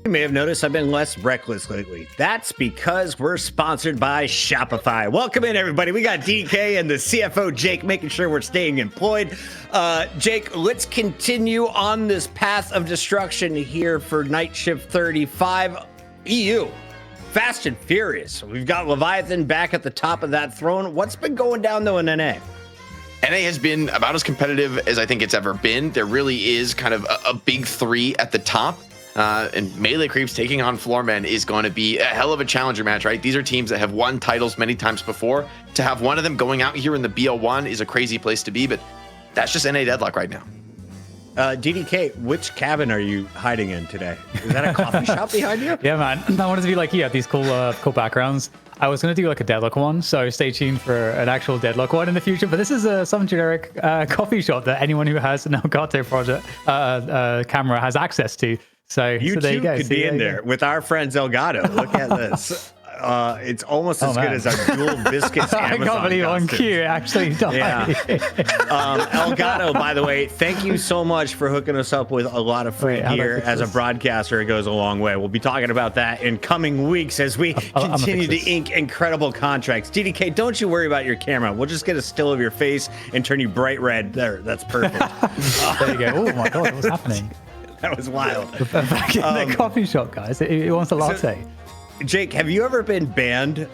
You may have noticed I've been less reckless lately. That's because we're sponsored by Shopify. Welcome in, everybody. We got DK and the CFO, Jake, making sure we're staying employed. Jake, let's continue on this path of destruction here for Night Shift 35 EU. Fast and Furious. We've got Leviathan back at the top of that throne. What's been going down, though, in NA? NA has been about as competitive as I think it's ever been. There really is kind of a big three at the top. And Melee Creeps taking on Floormen is going to be a hell of a challenger match, right? These are teams that have won titles many times before. To have one of them going out here in the BL1 is a crazy place to be, but that's just NA Deadlock right now. DDK, which cabin are you hiding in today? Is that a coffee shop behind you? Yeah, man. I wanted to be like, these cool backgrounds. I was going to do like a Deadlock one, so stay tuned for an actual Deadlock one in the future. But this is some generic coffee shop that anyone who has an Elgato project camera has access to. So you there too you go. could be in there with our friends Elgato. Look at this. It's almost as good as our dual biscuits Amazon I can't believe on cue actually died. Yeah. Elgato, by the way, thank you so much for hooking us up with a lot of free gear. As a broadcaster, it goes a long way. We'll be talking about that in coming weeks as we continue to ink incredible contracts. DDK, don't you worry about your camera. We'll just get a still of your face and turn you bright red. There, that's perfect. There you go. Oh my God, what's happening? That was wild. Back in the coffee shop, guys. It wants a latte. Jake, have you ever been banned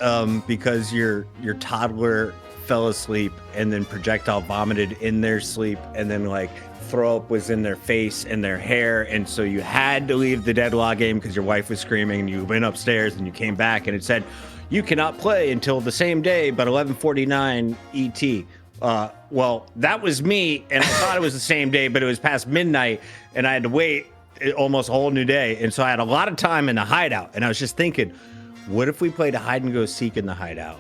because your toddler fell asleep and then projectile vomited in their sleep and then like throw up was in their face and their hair, and so you had to leave the Deadlock game because your wife was screaming, and you went upstairs and you came back and it said you cannot play until the same day but 11:49 ET? Well, that was me, and I thought it was the same day, but it was past midnight, and I had to wait almost a whole new day, and so I had a lot of time in the hideout, and I was just thinking, what if we played a hide and go seek in the hideout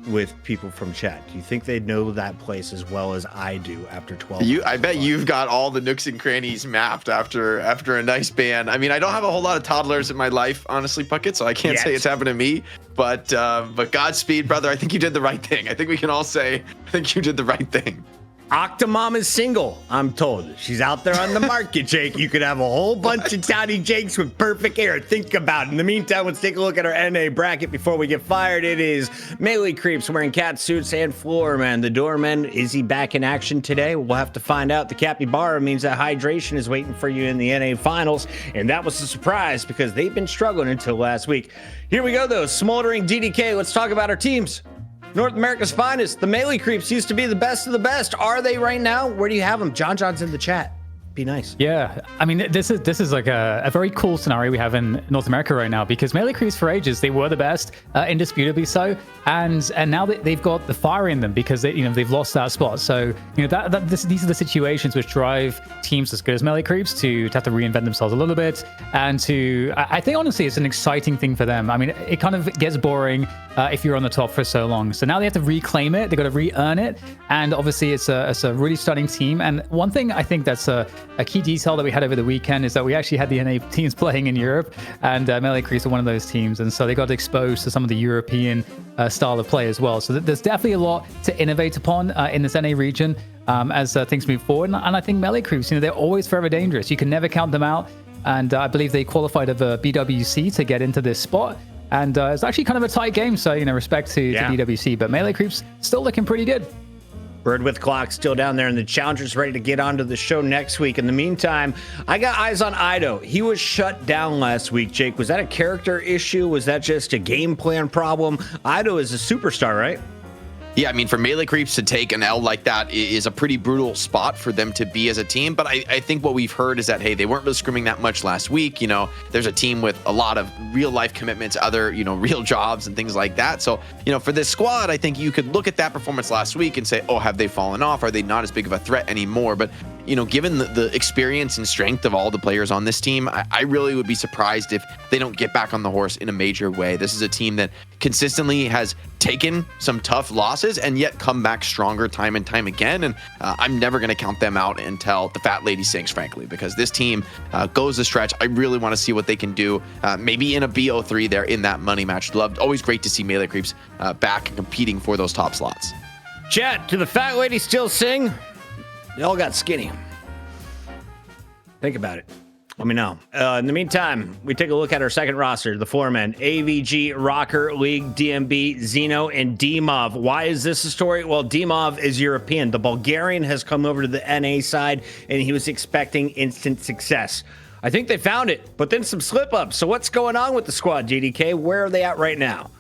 with people from chat? Do you think they'd know that place as well as I do after 12 hours? I bet you've got all the nooks and crannies mapped after a nice ban. I mean, I don't have a whole lot of toddlers in my life, honestly, Puckett, so I can't say it's happened to me. But Godspeed, brother. I think you did the right thing. I think we can all say, I think you did the right thing. Octomom is single, I'm told. She's out there on the market, Jake. You could have a whole bunch of Toddy Jakes with perfect hair. Think about it. In the meantime, let's take a look at our NA bracket before we get fired. It is Melee Creeps wearing cat suits and Floormen. The Doorman, is he back in action today? We'll have to find out. The Capybara means that hydration is waiting for you in the NA finals, and that was a surprise because they've been struggling until last week. Here we go, though. Smoldering DDK. Let's talk about our teams. North America's finest. The Melee Creeps used to be the best of the best. Are they right now? Where do you have them? John's in the chat. Be nice. Yeah, I mean, this is like a very cool scenario we have in North America right now, because Melee Creeps for ages, they were the best, indisputably so, and now they've got the fire in them because they've lost that spot. So these are the situations which drive teams as good as Melee Creeps to have to reinvent themselves a little bit, and I think honestly it's an exciting thing for them. I mean, it kind of gets boring if you're on the top for so long. So now they have to reclaim it. They got to re-earn it, and obviously it's a really stunning team. And one thing I think that's a key detail that we had over the weekend is that we actually had the NA teams playing in Europe, and Melee Creeps are one of those teams, and so they got exposed to some of the European style of play as well. So there's definitely a lot to innovate upon in this NA region as things move forward. And I think Melee Creeps, they're always forever dangerous. You can never count them out, and I believe they qualified over BWC to get into this spot. And it's actually kind of a tight game, so respect to BWC, but Melee Creeps still looking pretty good. Bird with Clock still down there, and the challengers ready to get onto the show next week. In the meantime, I got eyes on Ido. He was shut down last week. Jake, was that a character issue? Was that just a game plan problem? Ido is a superstar, right? Yeah, I mean, for Melee Creeps to take an L like that is a pretty brutal spot for them to be as a team. But I think what we've heard is that, hey, they weren't really scrimming that much last week. There's a team with a lot of real life commitments, other, real jobs and things like that. So, for this squad, I think you could look at that performance last week and say, oh, have they fallen off? Are they not as big of a threat anymore? But, given the experience and strength of all the players on this team, I really would be surprised if they don't get back on the horse in a major way. This is a team that consistently has taken some tough losses and yet come back stronger time and time again. And I'm never going to count them out until the fat lady sings, frankly, because this team goes the stretch. I really want to see what they can do. Maybe in a BO3 there in that money match. Always great to see Melee Creeps back and competing for those top slots. Chat, do the fat lady still sing? They all got skinny. Think about it. Let me know. In the meantime, we take a look at our second roster, the Floormen, AVG, Rocker, League, DMB, Xeno, and Dimov. Why is this a story? Well, Dimov is European. The Bulgarian has come over to the NA side, and he was expecting instant success. I think they found it, but then some slip-ups. So what's going on with the squad, GDK? Where are they at right now?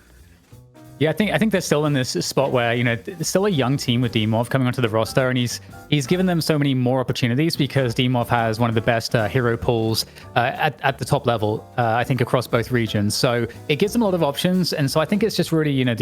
Yeah, I think they're still in this spot where, you know, there's still a young team with Dimov coming onto the roster, and he's given them so many more opportunities because Dimov has one of the best hero pools at the top level, I think, across both regions. So it gives them a lot of options, and so I think it's just really, you know,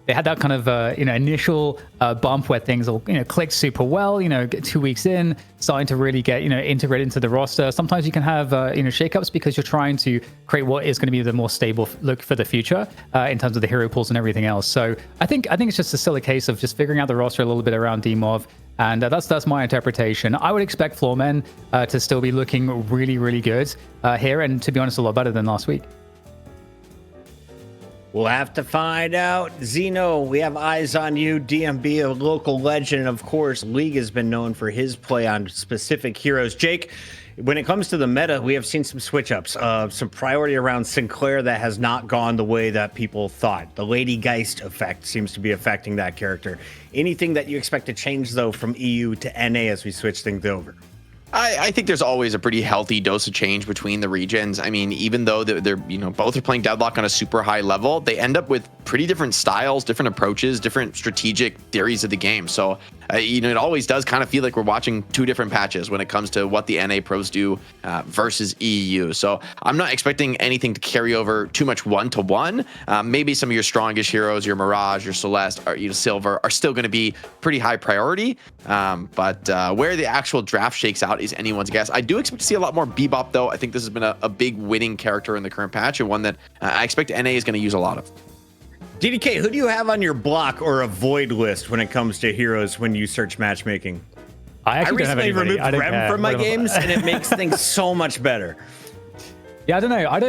they had that kind of initial bump where things all, you know, clicked super well. You know, 2 weeks in, starting to really get, you know, integrated into the roster. Sometimes you can have you know, shakeups because you're trying to create what is going to be the more stable look for the future in terms of the hero pools and everything else. So I think it's just still a case of just figuring out the roster a little bit around Dimov. And that's my interpretation. I would expect Floormen to still be looking really, really good here, and to be honest, a lot better than last week. We'll have to find out. Xeno, we have eyes on you. DMB, a local legend. Of course, League has been known for his play on specific heroes. Jake, when it comes to the meta, we have seen some switch-ups, some priority around Sinclair that has not gone the way that people thought. The Lady Geist effect seems to be affecting that character. Anything that you expect to change, though, from EU to NA as we switch things over? I think there's always a pretty healthy dose of change between the regions. I mean, even though they're you know, both are playing Deadlock on a super high level, they end up with pretty different styles, different approaches, different strategic theories of the game. So, you know, it always does kind of feel like we're watching two different patches when it comes to what the NA pros do versus EU. So I'm not expecting anything to carry over too much one-to-one. Maybe some of your strongest heroes, your Mirage, your Celeste, or, you know, Silver, are still going to be pretty high priority. But where the actual draft shakes out is anyone's guess. I do expect to see a lot more Bebop, though. I think this has been a big winning character in the current patch, and one that I expect NA is going to use a lot of. DDK, who do you have on your block or avoid list when it comes to heroes when you search matchmaking? I recently removed Rem from my games, and it makes things so much better. Yeah, I don't know. I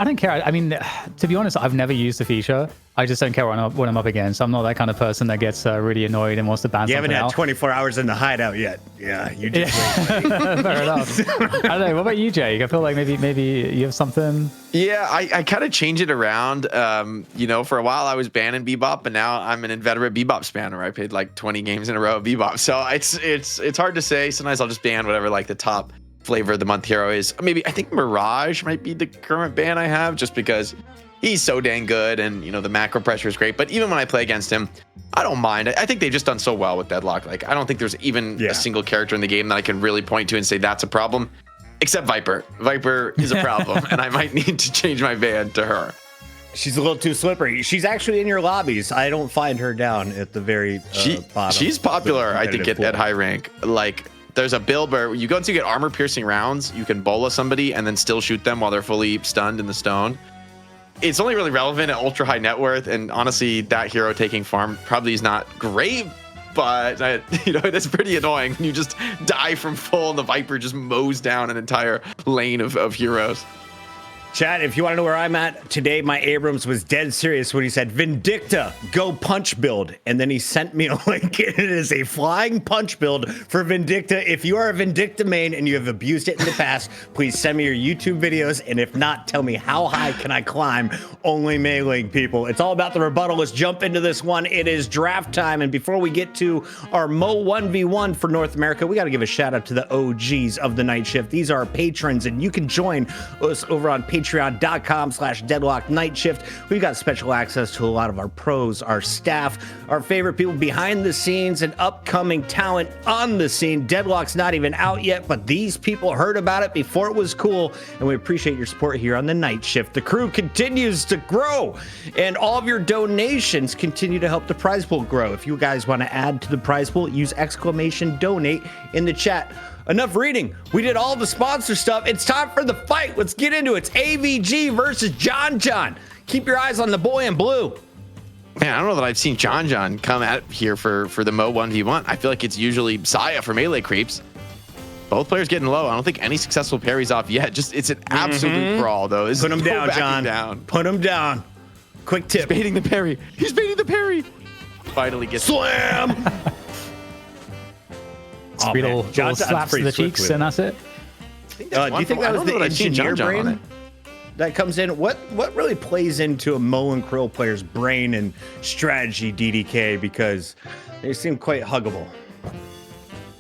don't care. I mean, to be honest, I've never used the feature. I just don't care what I'm up against. I'm not that kind of person that gets really annoyed and wants to ban something out. You haven't had 24 hours in the hideout yet. Yeah, you just wait. Fair enough. I don't know. What about you, Jake? I feel like maybe you have something. Yeah, I kind of change it around. You know, for a while I was banning Bebop, but now I'm an inveterate Bebop spanner. I played like 20 games in a row of Bebop. So it's hard to say. Sometimes I'll just ban whatever like the top flavor of the month hero is. Maybe I think Mirage might be the current ban I have, just because he's so dang good, and you know, the macro pressure is great. But even when I play against him, I don't mind. I think they've just done so well with Deadlock. Like, I don't think there's even a single character in the game that I can really point to and say that's a problem, except Viper. Viper is a problem, and I might need to change my ban to her. She's a little too slippery. She's actually in your lobbies. I don't find her down at the very bottom. She's popular, I think, at high rank. Like, there's a build where you go until you get armor piercing rounds, you can bola somebody and then still shoot them while they're fully stunned in the stone. It's only really relevant at ultra high net worth, and honestly, that hero taking farm probably is not great, but you know, it is pretty annoying when you just die from full and the Viper just mows down an entire lane of heroes. Chat, if you want to know where I'm at, today my Abrams was dead serious when he said, Vindicta, go punch build. And then he sent me a link. It is a flying punch build for Vindicta. If you are a Vindicta main and you have abused it in the past, please send me your YouTube videos. And if not, tell me how high can I climb? Only meleeing people. It's all about the rebuttal. Let's jump into this one. It is draft time. And before we get to our Mo 1v1 for North America, we got to give a shout out to the OGs of the night shift. These are our patrons, and you can join us over on patreon.com/Deadlock Night Shift. We've got special access to a lot of our pros, our staff, our favorite people behind the scenes, and upcoming talent on the scene. Deadlock's not even out yet, but these people heard about it before it was cool, and we appreciate your support here on the Night Shift. The crew continues to grow, and all of your donations continue to help the prize pool grow. If you guys want to add to the prize pool, use !donate in the chat. Enough reading. We did all the sponsor stuff. It's time for the fight. Let's get into it. It's AVG versus John. Keep your eyes on the boy in blue. Man, I don't know that I've seen John come out here for the Mo 1v1. I feel like it's usually Saya for melee creeps. Both players getting low. I don't think any successful parries off yet. Just, it's an absolute brawl, though. Put him down, John. Put him down. Quick tip. He's baiting the parry. He's baiting the parry. Finally gets slam. Little slaps to the cheeks, and that's it. think that's Do you think that was the engineer brain that comes in? What really plays into a Mo and Krill player's brain and strategy, DDK? Because they seem quite huggable.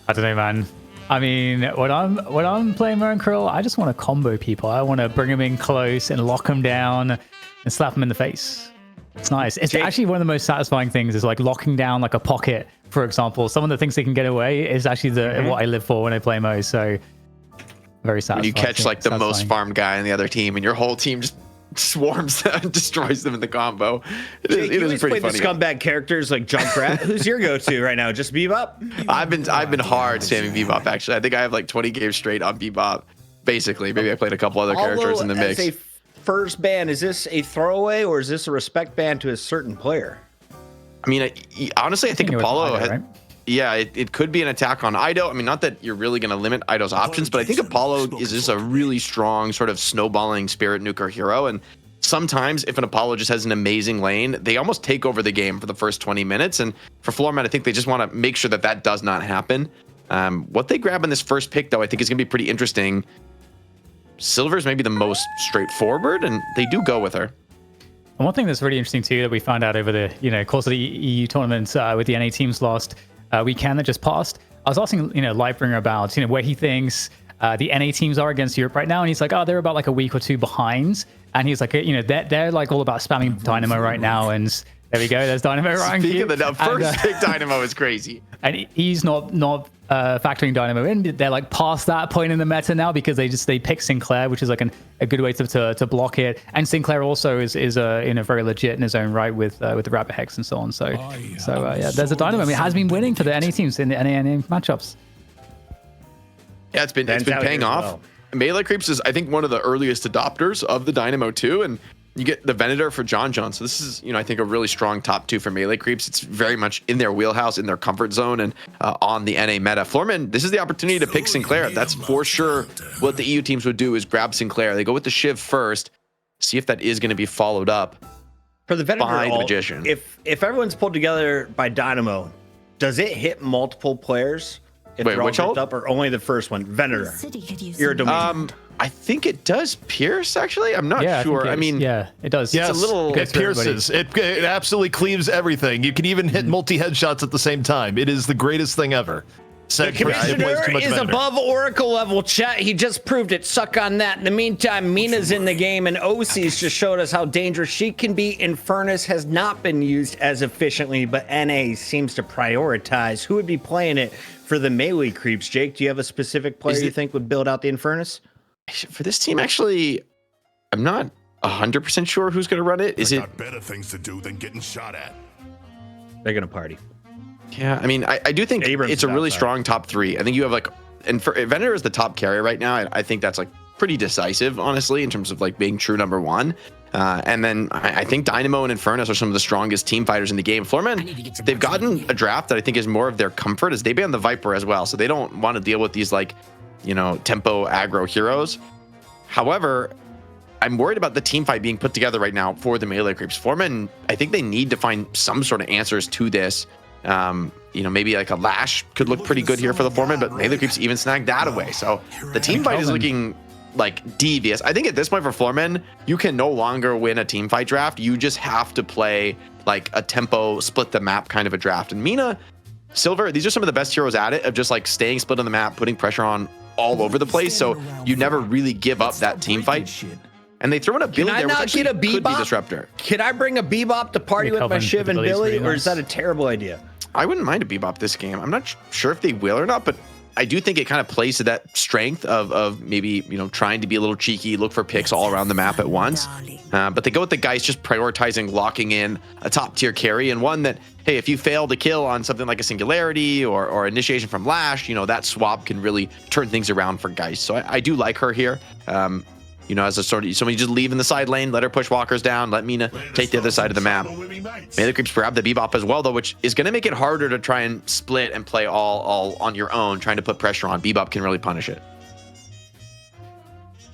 I don't know, man. I mean, when I'm playing Mo and Krill, I just want to combo people. I want to bring them in close and lock them down and slap them in the face. It's nice. It's actually one of the most satisfying things is like locking down like a pocket, for example. Some of the things they can get away is actually what I live for when I play Mo. So very satisfying. When you catch like the most farmed guy on the other team and your whole team just swarms and destroys them in the combo. It is pretty funny. The scumbag characters like Junkrat. Who's your go-to right now? Just Bebop? I've been hard spamming Bebop actually. I think I have like 20 games straight on Bebop. Basically, maybe I played a couple other characters in the mix. As a first ban, is this a throwaway or is this a respect ban to a certain player? I mean, honestly, I think Apollo Ido, right? Yeah, it could be an attack on Ido. I mean, not that you're really going to limit Ido's options, but I think Apollo is just a really strong sort of snowballing spirit nuker hero. And sometimes if an Apollo just has an amazing lane, they almost take over the game for the first 20 minutes. And for Floormen, I think they just want to make sure that does not happen. What they grab in this first pick, though, I think is going to be pretty interesting. Silver's maybe the most straightforward, and they do go with her. And one thing that's really interesting too that we found out over the course of the EU tournament with the NA teams lost weekend that just passed. I was asking Lightbringer about where he thinks the NA teams are against Europe right now, and he's like, oh, they're about like a week or two behind. And he's like, they're like all about spamming Dynamo right now, and there we go. There's Dynamo right. Speaking of the first pick, Dynamo is crazy, and he's not factoring Dynamo in. They're like past that point in the meta now because they pick Sinclair, which is like a good way to block it. And Sinclair also is very legit in his own right with the Rabbit Hex and so on. So yeah, there's a Dynamo. I mean, it has been winning for the NA teams in the NA matchups. Yeah, it's been paying off. Well. Melee Creeps is, I think, one of the earliest adopters of the Dynamo 2, and you get the Venator for John. So this is, I think, a really strong top 2 for Melee Creeps. It's very much in their wheelhouse, in their comfort zone, and on the NA meta. Floormen, this is the opportunity to pick Sinclair. That's for sure what the EU teams would do is grab Sinclair. They go with the Shiv first, see if that is going to be followed up for the Venator by the Magician. If everyone's pulled together by Dynamo, does it hit multiple players? Wait, which ult? Up or only the first one? Venator. You're a domain. I think it does pierce, actually. I'm not sure. I mean, yeah, it does. Yes, it's a little. It pierces. It absolutely cleaves everything. You can even hit multi-headshots at the same time. It is the greatest thing ever. The commissioner is above Oracle level, chat. He just proved it. Suck on that. In the meantime, Mina's in the game, and OC's just showed us how dangerous she can be. Infernus has not been used as efficiently, but NA seems to prioritize. Who would be playing it for the Melee Creeps? Jake, do you have a specific player you think would build out the Infernus? For this team, actually, I'm not 100% sure who's going to run it. Is it better things to do than getting shot at? They're going to party. Yeah, I mean, I do think it's a really strong top 3. I think you have and for Venator is the top carry right now. I think that's like pretty decisive, honestly, in terms of like being true number 1. And then I think Dynamo and Infernus are some of the strongest team fighters in the game. Floormen, they've gotten a draft that I think is more of their comfort as they ban the Viper as well. So they don't want to deal with these like, tempo aggro heroes. However, I'm worried about the team fight being put together right now for the Melee Creeps. Floormen, I think they need to find some sort of answers to this. Maybe like a Lash could look pretty good here for the Floormen, but Melee Creeps even snagged that away. So the team fight is looking like devious. I think at this point for Floormen, you can no longer win a team fight draft. You just have to play like a tempo split the map kind of a draft. And Mina, Silver, these are some of the best heroes at it, of just like staying split on the map, putting pressure on all over the place. So you never really give up that team fight. And they throw in a build there, which actually could be disruptor. Can I bring a Bebop to party with my Shiv and Billy, or is that a terrible idea? I wouldn't mind a Bebop this game. I'm not sure if they will or not, but I do think it kind of plays to that strength of maybe, trying to be a little cheeky, look for picks all around the map at once. But they go with the guys just prioritizing locking in a top tier carry, and one that, hey, if you fail to kill on something like a Singularity or initiation from Lash, that swap can really turn things around for Geist. So I do like her here. As a sort of somebody just leave in the side lane, let her push walkers down, let Mina take the other side of the map. Melee Creeps grab the Bebop as well, though, which is going to make it harder to try and split and play all on your own, trying to put pressure on. Bebop can really punish it.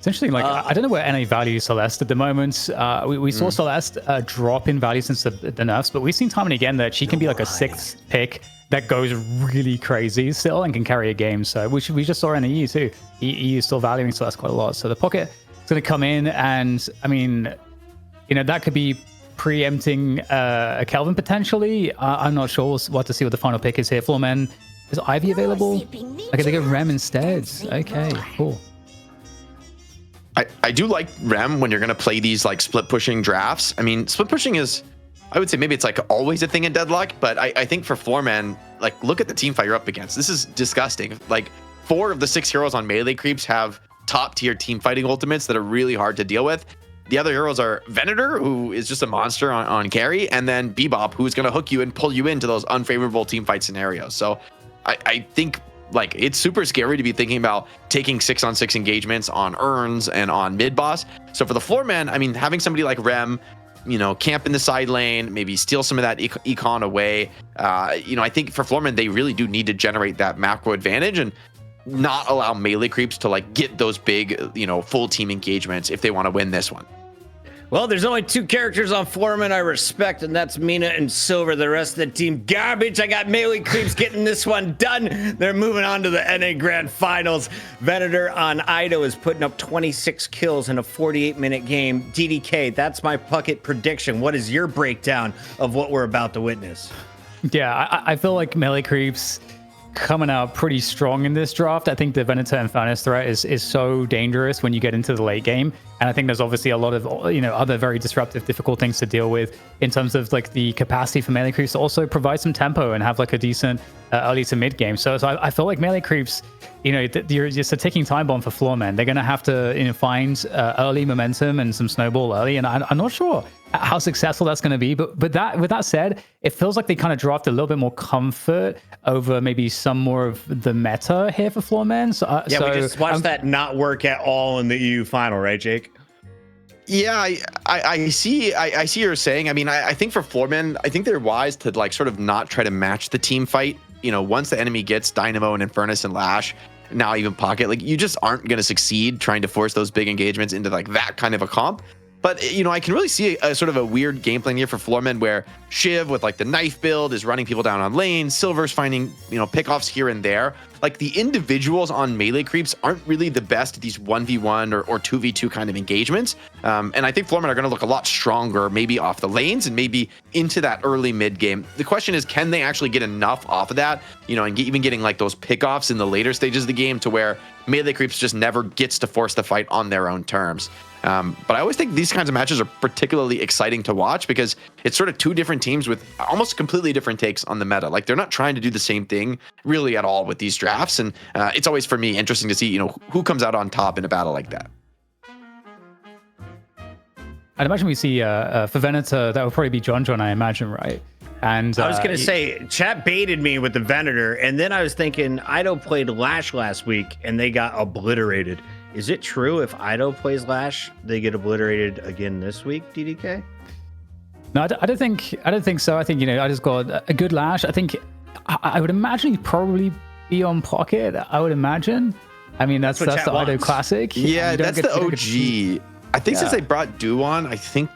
It's interesting. Like, I don't know where NA values Celeste at the moment. We saw Celeste drop in value since the nerfs, but we've seen time and again that she can be like a 6th pick that goes really crazy still and can carry a game. So we just saw in the EU too. EU is still valuing Celeste quite a lot. So the pocket is going to come in, and I mean, that could be preempting a Kelvin potentially. I'm not sure. We'll have to see what the final pick is here. Floormen, is Ivy available? Okay, they go Rem instead. Okay, cool. I do like Rem when you're going to play these like split pushing drafts. I mean, split pushing is, I would say maybe it's like always a thing in Deadlock, but I think for Floormen, like look at the team fight you're up against. This is disgusting. Like 4 of the 6 heroes on melee creeps have top tier team fighting ultimates that are really hard to deal with. The other heroes are Venator, who is just a monster on carry, and then Bebop, who's going to hook you and pull you into those unfavorable team fight scenarios. So I think like it's super scary to be thinking about taking 6-on-6 engagements on Urns and on mid boss. So for the Floormen, I mean, having somebody like Rem, camp in the side lane, maybe steal some of that econ away. I think for Floormen, they really do need to generate that macro advantage and not allow melee creeps to like get those big, full team engagements if they want to win this one. Well, there's only 2 characters on Floormen I respect, and that's Mina and Silver. The rest of the team, garbage. I got melee creeps getting this one done. They're moving on to the NA Grand Finals. Venator on Ido is putting up 26 kills in a 48-minute game. DDK, that's my bucket prediction. What is your breakdown of what we're about to witness? Yeah, I feel like melee creeps coming out pretty strong in this draft. I think the Venator and Furnace threat is so dangerous when you get into the late game, and I think there's obviously a lot of other very disruptive, difficult things to deal with in terms of like the capacity for melee creeps to also provide some tempo and have like a decent early to mid game. So I feel like melee creeps, you're just a ticking time bomb for Floormen. They're going to have to find early momentum and some snowball early, and I'm not sure how successful that's going to be. But with that said, it feels like they kind of dropped a little bit more comfort over maybe some more of the meta here for Floormen. We just watched that not work at all in the EU final, right, Jake? Yeah, I see what you're saying. I mean, I think for Floormen, I think they're wise to like sort of not try to match the team fight. Once the enemy gets Dynamo and Infernus and Lash, now even Pocket, like you just aren't going to succeed trying to force those big engagements into like that kind of a comp. But, I can really see a sort of a weird game plan here for Floormen where Shiv with like the knife build is running people down on lanes. Silver's finding, pickoffs here and there. Like the individuals on melee creeps aren't really the best at these 1v1 or 2v2 kind of engagements. And I think Floormen are going to look a lot stronger, maybe off the lanes and maybe into that early mid game. The question is, can they actually get enough off of that, and even getting like those pickoffs in the later stages of the game to where melee creeps just never gets to force the fight on their own terms. But I always think these kinds of matches are particularly exciting to watch because it's sort of 2 different teams with almost completely different takes on the meta. Like they're not trying to do the same thing really at all with these drafts. And it's always, for me, interesting to see, who comes out on top in a battle like that. I'd imagine we see for Venator, that would probably be John, I imagine, right? And I was going to say, chat baited me with the Venator, and then I was thinking Ido played Lash last week, and they got obliterated. Is it true if Ido plays Lash, they get obliterated again this week, DDK? No, I don't think so. I think, I just got a good Lash. I think I would imagine he'd probably be on Pocket. I would imagine. I mean, that's the Ido classic. Yeah, that's the OG. I think since they brought Do on, I think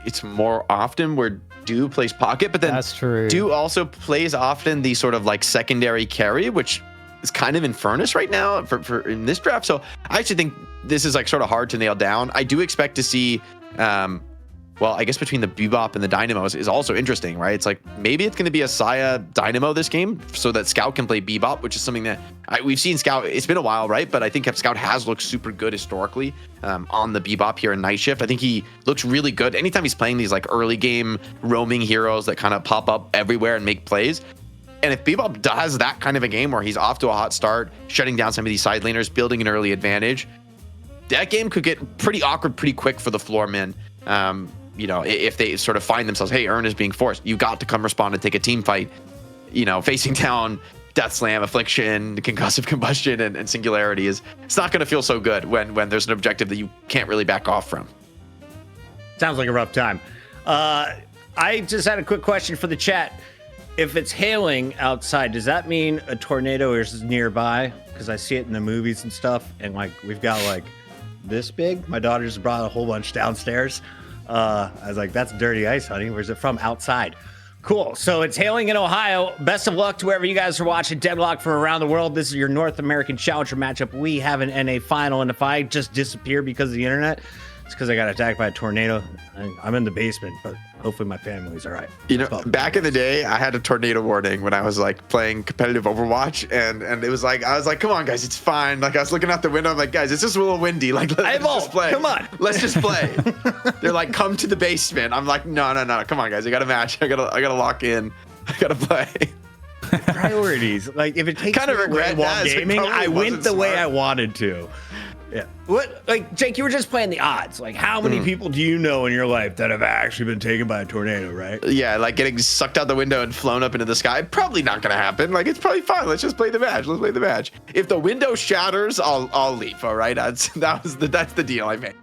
it's more often where Do plays Pocket, but then that's true. Do also plays often the sort of like secondary carry, which is kind of in Furnace right now for in this draft. So I actually think this is like sort of hard to nail down. I do expect to see, I guess between the Bebop and the Dynamos is also interesting, right? It's like maybe it's going to be a Saya Dynamo this game so that Scout can play Bebop, which is something that we've seen Scout. It's been a while, right? But I think Scout has looked super good historically on the Bebop here in Night Shift. I think he looks really good anytime he's playing these like early game roaming heroes that kind of pop up everywhere and make plays. And if Bebop does that kind of a game where he's off to a hot start, shutting down some of these side laners, building an early advantage, that game could get pretty awkward pretty quick for the Floormen. If they sort of find themselves, hey, Urn is being forced, you got to come respond and take a team fight, facing down Death Slam, Affliction, Concussive Combustion, and Singularity it's not going to feel so good when there's an objective that you can't really back off from. Sounds like a rough time. I just had a quick question for the chat. If it's hailing outside, does that mean a tornado is nearby? Because I see it in the movies and stuff, and like we've got like this big. My daughter just brought a whole bunch downstairs. I was like, that's dirty ice, honey. Where's it from? Outside. Cool. So it's hailing in Ohio. Best of luck to wherever you guys are watching Deadlock from around the world. This is your North American Challenger matchup. We have an NA final, and if I just disappear because of the internet, it's because I got attacked by a tornado. I'm in the basement, but hopefully my family's all right. You know, back in the day, I had a tornado warning when I was like playing competitive Overwatch, and it was like, I was like, come on, guys, it's fine. Like I was looking out the window, I'm like, guys, it's just a little windy. Like let's just play. Come on, let's just play. They're like, come to the basement. I'm like, no, come on, guys, I got a match. I gotta lock in. I gotta play. Priorities. Like if it takes kind of regret while that, gaming, I went the way I wanted to. Yeah. What, like, Jake, you were just playing the odds. Like, how many people do you know in your life that have actually been taken by a tornado, right? Yeah, like getting sucked out the window and flown up into the sky. Probably not gonna happen. Like, it's probably fine. Let's just play the match. Let's play the match. If the window shatters, I'll leave. All right, that's the deal I made.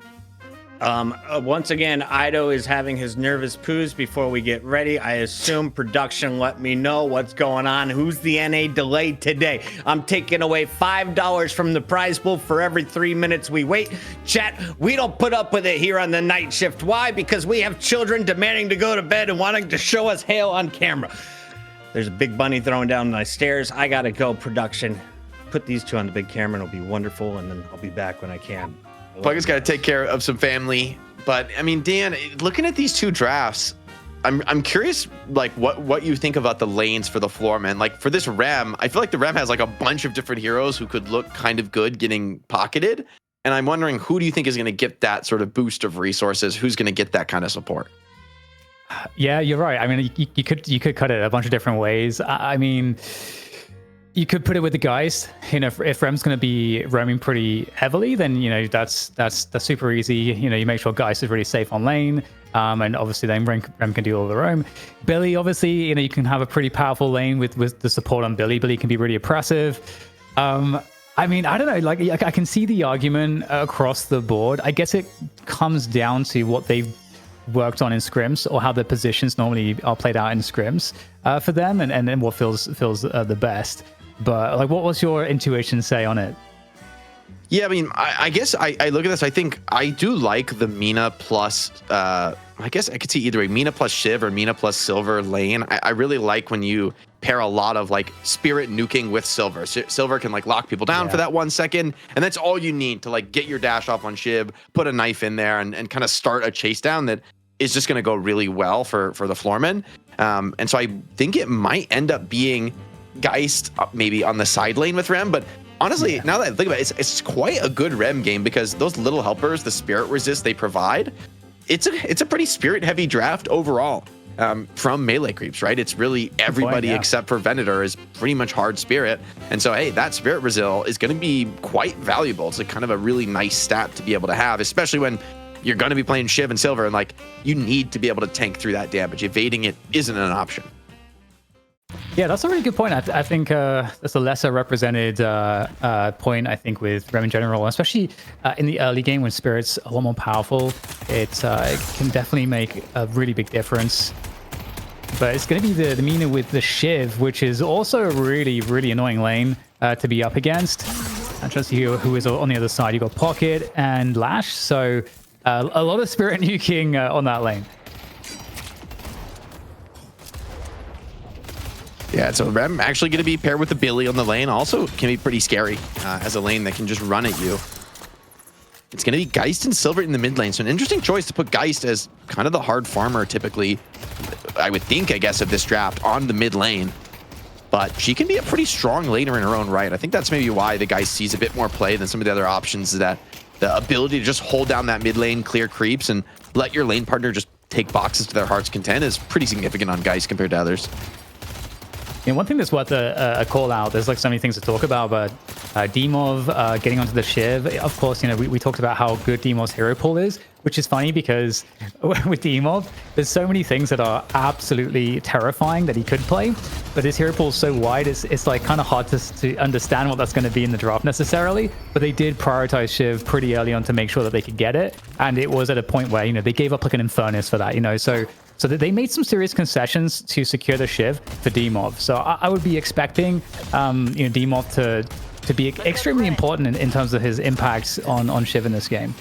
Once again, Ido is having his nervous poos before we get ready. I assume production let me know what's going on. Who's the NA delayed today? I'm taking away $5 from the prize pool for every 3 minutes we wait. Chat, we don't put up with it here on the night shift. Why? Because we have children demanding to go to bed and wanting to show us hail on camera. There's a big bunny throwing down my stairs. I gotta go, production. Put these two on the big camera and it'll be wonderful, and then I'll be back when I can. Pluggin's got to take care of some family, but I mean, Dan, looking at these two drafts, I'm curious, like what you think about the lanes for the Floormen. Like for this Rem, I feel like the Rem has like a bunch of different heroes who could look kind of good getting pocketed, and I'm wondering who do you think is going to get that sort of boost of resources? Who's going to get that kind of support? Yeah, you're right. I mean, you could cut it a bunch of different ways. I mean, you could put it with the Geist. You know, if Rem's going to be roaming pretty heavily, then you know that's super easy. You know, you make sure Geist is really safe on lane, and obviously then Rem can do all the roam. Billy, obviously, you know, you can have a pretty powerful lane with the support on Billy. Billy can be really oppressive. I mean, I don't know. Like I can see the argument across the board. I guess it comes down to what they've worked on in scrims, or how the positions normally are played out in scrims for them, and then what feels the best. But like, what was your intuition say on it? Yeah, I mean, I guess I look at this. I think I do like the Mina plus. I guess I could see either a Mina plus Shiv or Mina plus Silver lane. I really like when you pair a lot of like Spirit nuking with Silver. Silver can like lock people down for that 1 second, and that's all you need to like get your dash off on Shiv, put a knife in there, and kind of start a chase down that is just going to go really well for the Floormen. And so I think it might end up being Geist maybe on the side lane with Rem, but honestly, now that I think about it, it's quite a good Rem game, because those little helpers, the spirit resist they provide, it's a pretty spirit heavy draft overall from melee creeps, right? It's really everybody except for Venator is pretty much hard spirit, and so hey, that spirit resil is going to be quite valuable. It's a kind of a really nice stat to be able to have, especially when you're going to be playing Shiv and Silver, and like you need to be able to tank through that damage. Evading it isn't an option. Yeah, that's a really good point. I think that's a lesser represented point, I think, with Rem in general, especially in the early game when Spirit's a lot more powerful. It can definitely make a really big difference. But it's going to be the Mina with the Shiv, which is also a really, really annoying lane to be up against. And just who is on the other side. You've got Pocket and Lash, so a lot of Spirit nuking on that lane. Yeah, so Rem actually going to be paired with the Billy on the lane. Also can be pretty scary as a lane that can just run at you. It's going to be Geist and Silver in the mid lane. So an interesting choice to put Geist as kind of the hard farmer typically, I would think, I guess, of this draft on the mid lane. But she can be a pretty strong laner in her own right. I think that's maybe why the Geist sees a bit more play than some of the other options, is that the ability to just hold down that mid lane, clear creeps, and let your lane partner just take boxes to their heart's content is pretty significant on Geist compared to others. And one thing that's worth a call out, there's like so many things to talk about, but Demov getting onto the Shiv, of course, you know, we talked about how good Demov's hero pool is, which is funny because with Demov, there's so many things that are absolutely terrifying that he could play, but his hero pool is so wide, it's like kind of hard to understand what that's going to be in the draft necessarily, but they did prioritize Shiv pretty early on to make sure that they could get it, and it was at a point where, you know, they gave up like an Infernus for that, you know, so that they made some serious concessions to secure the Shiv for Demov. So I would be expecting, you know, Demov to to be extremely important in terms of his impacts on Shiv in this game.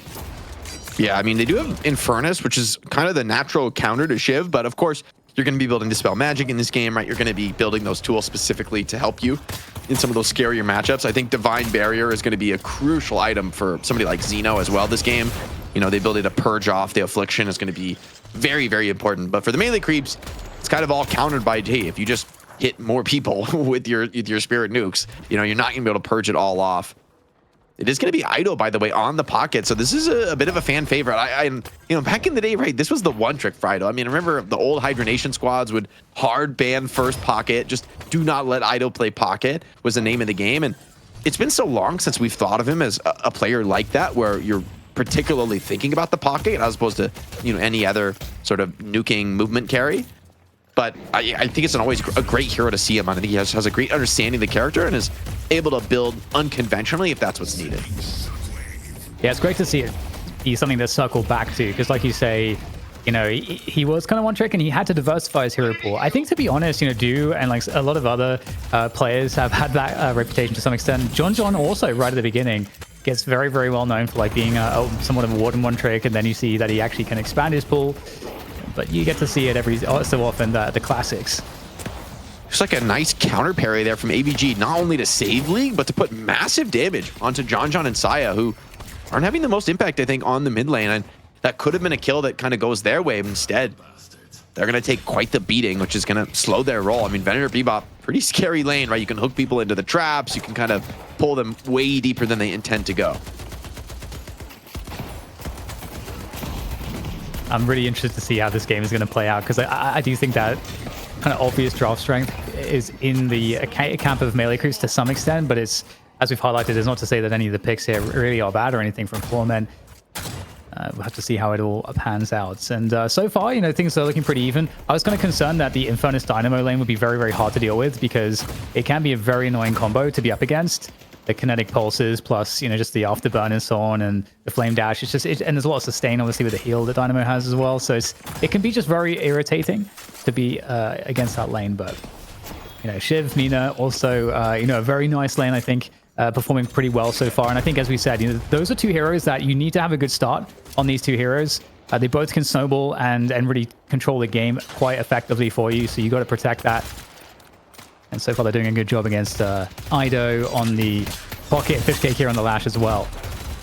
Yeah, I mean, they do have Infernus, which is kind of the natural counter to Shiv, but of course, you're going to be building Dispel Magic in this game, right? You're going to be building those tools specifically to help you in some of those scarier matchups. I think Divine Barrier is going to be a crucial item for somebody like Xeno as well this game. You know, the ability to purge off the Affliction is going to be very, very important. But for the melee creeps, it's kind of all countered by, hey, if you just hit more people with your Spirit Nukes, you know, you're not going to be able to purge it all off. It is going to be Ido, by the way, on the pocket. So this is a bit of a fan favorite. You know, back in the day, right, this was the one trick for Ido. I mean, remember the old Hydronation squads would hard ban first pocket. Just do not let Ido play pocket was the name of the game. And it's been so long since we've thought of him as a player like that, where you're particularly thinking about the pocket as opposed to, you know, any other sort of nuking movement carry. But I think it's always a great hero to see him on. I think he has a great understanding of the character and is able to build unconventionally if that's what's needed. Yeah, it's great to see it be something that's circled back to, because like you say, you know, he was kind of one trick and he had to diversify his hero pool. I think, to be honest, you know, Do and like a lot of other players have had that reputation to some extent. John also, right at the beginning, gets very, very well known for like being somewhat of a Warden one trick, and then you see that he actually can expand his pool. But you get to see it every so often, the classics. Just like a nice counter parry there from AVG, not only to save League, but to put massive damage onto John and Saya, who aren't having the most impact, I think, on the mid lane. And that could have been a kill that kind of goes their way. Instead, they're going to take quite the beating, which is going to slow their roll. I mean, Venator Bebop, pretty scary lane, right? You can hook people into the traps. You can kind of pull them way deeper than they intend to go. I'm really interested to see how this game is going to play out, because I do think that kind of obvious draft strength is in the camp of melee creeps to some extent, but it's, as we've highlighted, it's not to say that any of the picks here really are bad or anything from Floormen. We'll have to see how it all pans out. And so far, you know, things are looking pretty even. I was kind of concerned that the Infernus Dynamo lane would be very, very hard to deal with, because it can be a very annoying combo to be up against. The kinetic pulses plus, you know, just the afterburn and so on, and the flame dash. It's just, and there's a lot of sustain, obviously, with the heal that Dynamo has as well. So it can be just very irritating to be against that lane. But, you know, Shiv, Mina, also, you know, a very nice lane, I think, performing pretty well so far. And I think, as we said, you know, those are two heroes that you need to have a good start on. These two heroes, they both can snowball and really control the game quite effectively for you. So you got to protect that. And so far, they're doing a good job against Ido on the pocket, and Fishcake here on the Lash as well.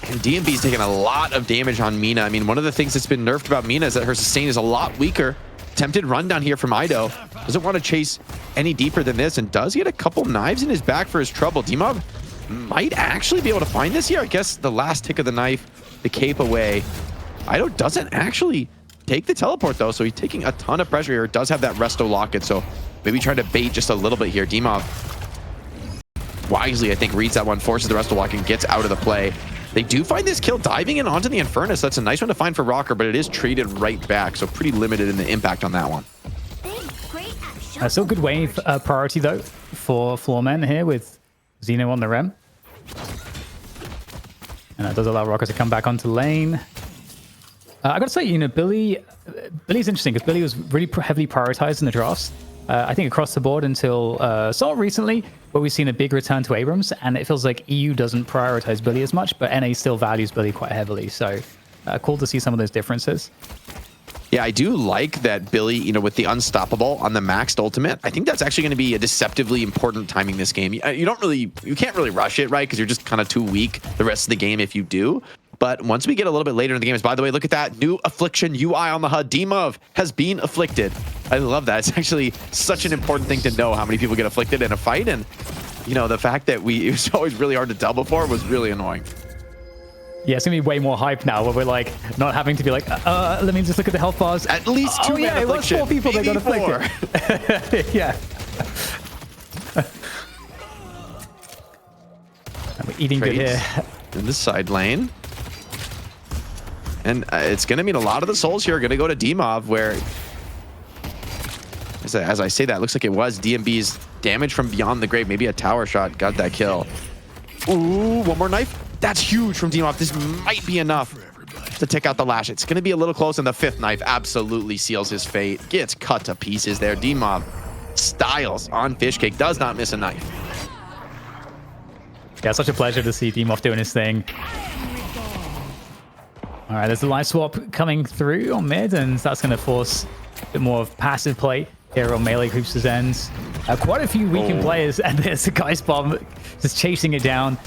And DMB's taking a lot of damage on Mina. I mean, one of the things that's been nerfed about Mina is that her sustain is a lot weaker. Tempted run down here from Ido. Doesn't want to chase any deeper than this, and does get a couple knives in his back for his trouble. Dimov might actually be able to find this here. I guess the last tick of the knife, the cape away. Ido doesn't actually take the teleport, though, so he's taking a ton of pressure here. Does have that Resto Locket, so maybe try to bait just a little bit here. Dimov wisely, I think, reads that one, forces the Resto Lock, and gets out of the play. They do find this kill diving in onto the Infernus. That's a nice one to find for Rocker, but it is traded right back, so pretty limited in the impact on that one. Still good wave priority, though, for Floormen here with Xeno on the Rem. And that does allow Rocker to come back onto lane. I gotta say, you know, Billy's interesting, because Billy was really heavily prioritized in the drafts. I think across the board until somewhat recently, where we've seen a big return to Abrams, and it feels like EU doesn't prioritize Billy as much, but NA still values Billy quite heavily. So cool to see some of those differences. Yeah, I do like that Billy, you know, with the Unstoppable on the maxed ultimate. I think that's actually going to be a deceptively important timing this game. You can't really rush it, right? Because you're just kind of too weak the rest of the game if you do. But once we get a little bit later in the game, by the way, look at that new affliction UI on the HUD. Dimov has been afflicted. I love that. It's actually such an important thing to know how many people get afflicted in a fight. And, you know, the fact that it was always really hard to tell before was really annoying. Yeah, it's going to be way more hype now, where we're like not having to be like, let me just look at the health bars. At least two man affliction. It was 4 people that got afflicted. Yeah. And we're eating good here. In the side lane. And it's going to mean a lot of the souls here are going to go to Dimov, where, as I say that, looks like it was DMB's damage from beyond the grave. Maybe a tower shot got that kill. Ooh, one more knife. That's huge from Dimov. This might be enough to take out the Lash. It's going to be a little close, and the 5th knife absolutely seals his fate. Gets cut to pieces there. Dimov styles on Fishcake. Does not miss a knife. Yeah, such a pleasure to see Demoff doing his thing. All right, there's a life swap coming through on mid, and that's going to force a bit more of passive play here on Melee Creeps' ends. Quite a few weakened players, and there's a Geist Bomb just chasing it down.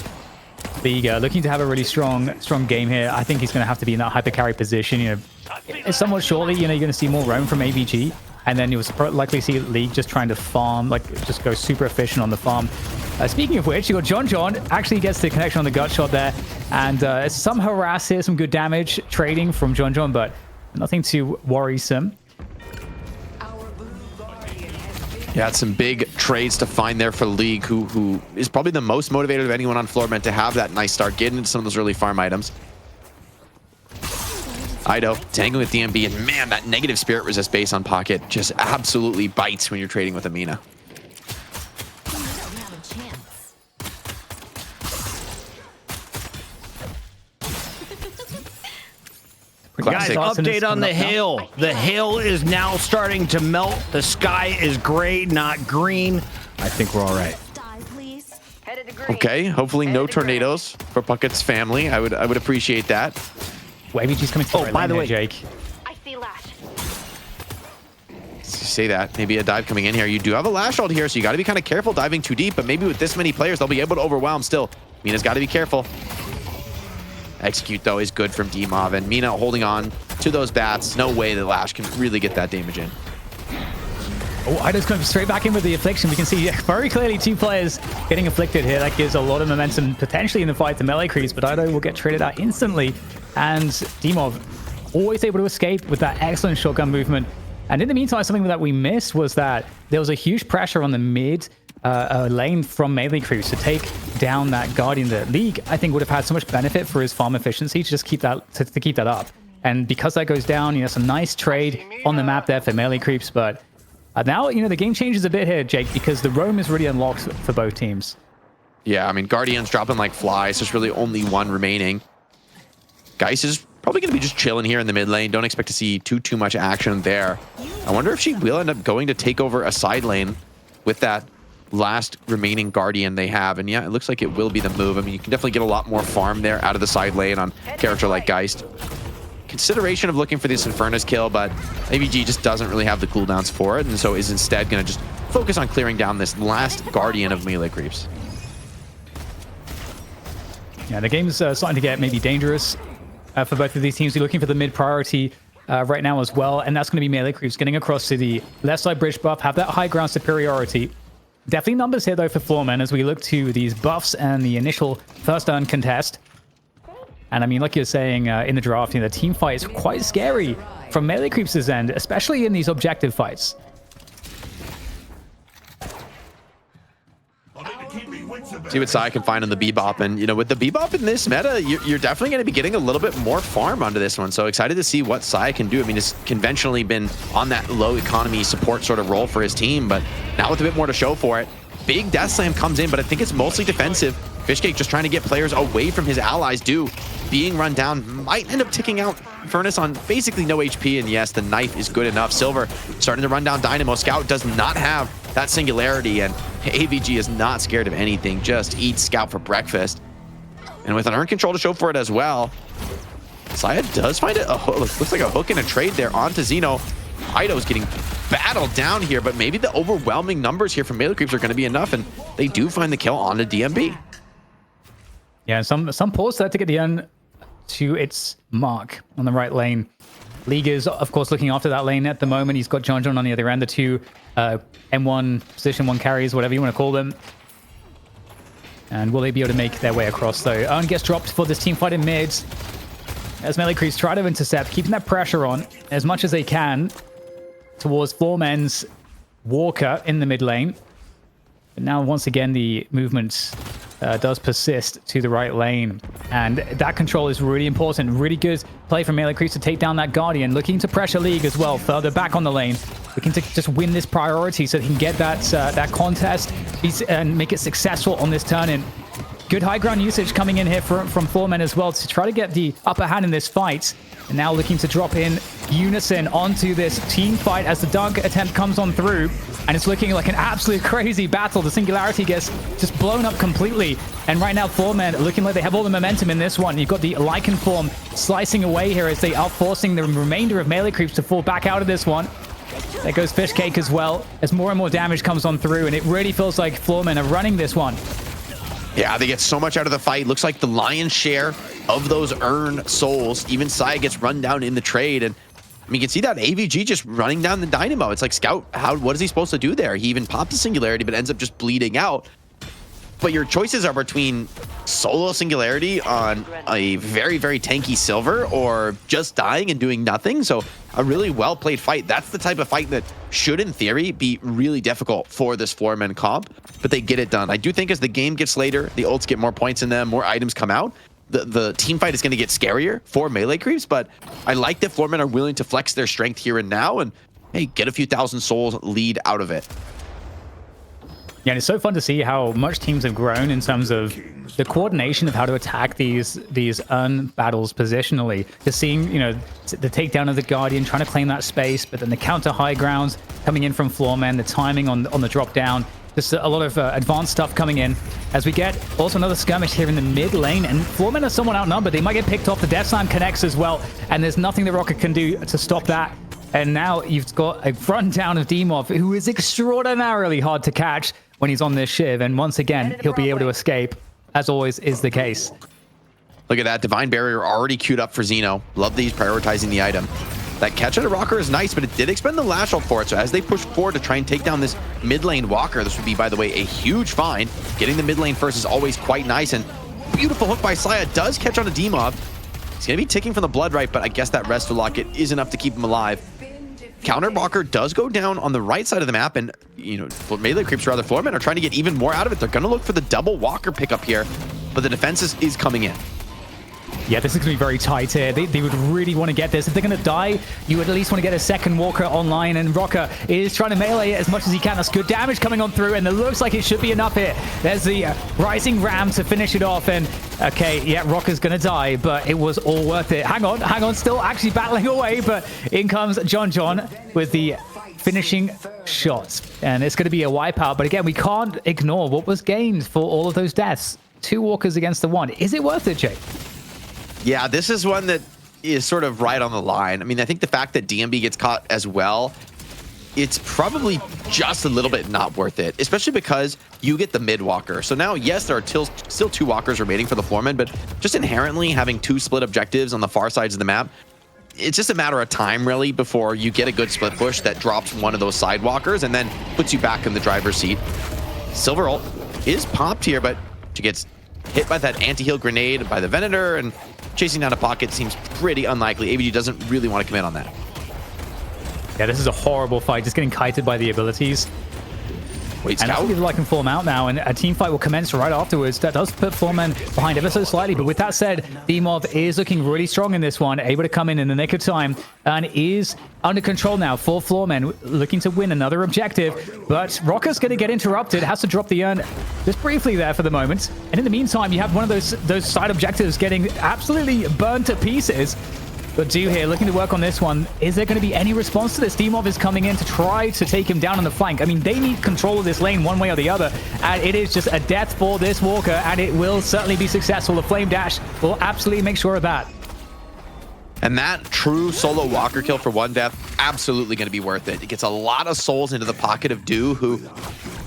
League looking to have a really strong game here. I think he's going to have to be in that hyper carry position. You know, somewhat shortly, you know, you're going to see more roam from AVG, and then you'll likely see League just trying to farm, like just go super efficient on the farm. Speaking of which, you got John actually gets the connection on the gut shot there, and some harass here, some good damage trading from John, but nothing too worrisome. Yeah, it's some big trades to find there for League, who is probably the most motivated of anyone on Floormen to have that nice start, getting into some of those early farm items. Ido tangling with DMB, and man, that negative spirit resist base on Pocket just absolutely bites when you're trading with Amina. Guys, update on the hail. The hail is now starting to melt. The sky is gray, not green. I think we're all right. Okay, hopefully no tornadoes for Puckett's family. I would appreciate that. AVG's coming through. By the way, Jake. I see Lash. Say that. Maybe a dive coming in here. You do have a Lash ult here, so you got to be kind of careful diving too deep, but maybe with this many players, they'll be able to overwhelm still. Mina's got to be careful. Execute, though, is good from Demoff, and Mina holding on to those bats. No way that Lash can really get that damage in. Oh, Ido's coming straight back in with the affliction. We can see very clearly two players getting afflicted here. That gives a lot of momentum potentially in the fight to Melee Creeps, but Ido will get traded out instantly. And Demoff always able to escape with that excellent shotgun movement. And in the meantime, something that we missed was that there was a huge pressure on the mid lane from Melee Creeps to take down that Guardian. That League, I think, would have had so much benefit for his farm efficiency to just keep that to keep that up. And because that goes down, you know, some nice trade on the map there for Melee Creeps. But now, you know, the game changes a bit here, Jake, because the roam is really unlocked for both teams. Yeah, I mean, Guardian's dropping like flies. There's really only one remaining. Geist is probably going to be just chilling here in the mid lane. Don't expect to see too much action there. I wonder if she will end up going to take over a side lane with that last remaining Guardian they have. And yeah, it looks like it will be the move. I mean, you can definitely get a lot more farm there out of the side lane on a character like Geist. Consideration of looking for this Infernus kill, but AVG just doesn't really have the cooldowns for it, and so is instead going to just focus on clearing down this last Guardian of Melee Creeps. Yeah, the game's starting to get maybe dangerous for both of these teams. We're looking for the mid priority right now as well, and that's going to be Melee Creeps getting across to the left side bridge buff, have that high ground superiority. Definitely numbers here, though, for Floormen as we look to these buffs and the initial first turn contest. And I mean, like you're saying in the draft, you know, the team fight is quite scary from Melee Creeps' end, especially in these objective fights. See what Sai can find on the Bebop, and you know, with the Bebop in this meta, you're definitely going to be getting a little bit more farm onto this one. So excited to see what Sai can do. I mean, it's conventionally been on that low economy support sort of role for his team, but now with a bit more to show for it. Big Death Slam comes in, but I think it's mostly defensive. Fishcake just trying to get players away from his allies. Being run down, might end up ticking out Furnace on basically no HP, and yes, the knife is good enough. Silver starting to run down Dynamo. Scout does not have that singularity, and AVG is not scared of anything, just eats Scout for breakfast. And with an earn control to show for it as well, Saya does find it. Looks like a hook and a trade there onto Xeno. Ido's getting battled down here, but maybe the overwhelming numbers here from Melee Creeps are going to be enough, and they do find the kill onto DMB. Yeah, some pause there to get the earn to its mark on the right lane. League is, of course, looking after that lane at the moment. He's got John on the other end, the two M1, position 1 carries, whatever you want to call them. And will they be able to make their way across, though? Earn gets dropped for this team fight in mid. As Melee Creeps try to intercept, keeping that pressure on as much as they can towards Floormen's Walker in the mid lane. But now, once again, the movement does persist to the right lane. And that control is really important. Really good play from Melee Creeps to take down that Guardian. Looking to pressure League as well, further back on the lane. Looking to just win this priority so he can get that that contest and make it successful on this turn-in. good high ground usage coming in here from Floormen as well to try to get the upper hand in this fight. And now looking to drop in unison onto this team fight as the dunk attempt comes on through. And it's looking like an absolute crazy battle. The Singularity gets just blown up completely. And right now, Floormen looking like they have all the momentum in this one. You've got the Lycan form slicing away here as they are forcing the remainder of melee creeps to fall back out of this one. There goes Fish Cake as well as more and more damage comes on through. And it really feels like Floormen are running this one. Yeah, they get so much out of the fight. Looks like the lion's share of those earned souls. Even Saya gets run down in the trade. And I mean, you can see that AVG just running down the Dynamo. It's like, Scout, what is he supposed to do there? He even popped the Singularity, but ends up just bleeding out. But your choices are between solo Singularity on a very, very tanky Silver or just dying and doing nothing. So a really well-played fight. That's the type of fight that should, in theory, be really difficult for this Floormen comp, but they get it done. I do think as the game gets later, the ults get more points in them, more items come out, the team fight is going to get scarier for melee creeps, but I like that Floormen are willing to flex their strength here and now and, hey, get a few thousand souls lead out of it. Yeah, and it's so fun to see how much teams have grown in terms of the coordination of how to attack these battles positionally. Just seeing, you know, the takedown of the Guardian, trying to claim that space, but then the counter high grounds coming in from Floormen, the timing on the drop down. Just a lot of advanced stuff coming in as we get also another skirmish here in the mid lane, and Floormen are somewhat outnumbered. They might get picked off. The Death Slam connects as well, and there's nothing that Rocket can do to stop that. And now you've got a front down of Demov, who is extraordinarily hard to catch when he's on this Shiv, and once again, he'll be able to escape, as always is the case. Look at that, Divine Barrier already queued up for Xeno. Love that he's prioritizing the item. That catch at a Rocker is nice, but it did expend the Lash ult for it, so as they push forward to try and take down this mid lane Walker, this would be, by the way, a huge find. Getting the mid lane first is always quite nice, and beautiful hook by Saya does catch on a Demov. He's going to be ticking from the Blood Right, but I guess that Resto Locket is enough to keep him alive. Counter Walker does go down on the right side of the map, and, you know, melee creeps, rather, Floormen are trying to get even more out of it. They're going to look for the double Walker pickup here, but the defense is coming in. Yeah, this is going to be very tight here. They would really want to get this. If they're going to die, you would at least want to get a second Walker online, and Rocker is trying to melee it as much as he can. That's good damage coming on through, and it looks like it should be enough here. There's the Rising Ram to finish it off, and okay, yeah, Rocker's going to die, but it was all worth it. Hang on, still actually battling away, but in comes John with the finishing shots, and it's going to be a wipeout. But again, we can't ignore what was gained for all of those deaths. 2 Walkers against the 1. Is it worth it, Jay? Yeah, this is one that is sort of right on the line. I mean, I think the fact that DMB gets caught as well, it's probably just a little bit not worth it, especially because you get the mid Walker. So now, yes, there are still 2 Walkers remaining for the Floormen, but just inherently having 2 split objectives on the far sides of the map, it's just a matter of time, really, before you get a good split push that drops one of those side Walkers and then puts you back in the driver's seat. Silver ult is popped here, but she gets hit by that anti-heal grenade by the Venator, and chasing down a pocket seems pretty unlikely. AVG doesn't really want to commit on that. Yeah, this is a horrible fight, just getting kited by the abilities. Wait, and Scout? that's like can form out now, and a team fight will commence right afterwards. That does put Floormen behind ever so slightly, but with that said, Demov is looking really strong in this one, able to come in the nick of time, and is under control now for Floormen, looking to win another objective. But Rocker's going to get interrupted, has to drop the urn just briefly there for the moment. And in the meantime, you have one of those side objectives getting absolutely burned to pieces. But Do here looking to work on this one. Is there going to be any response to this? Demov is coming in to try to take him down on the flank. I mean, they need control of this lane one way or the other. And it is just a death for this Walker, and it will certainly be successful. The Flame Dash will absolutely make sure of that. And that true solo Walker kill for 1 death, absolutely going to be worth it. It gets a lot of souls into the pocket of Do, who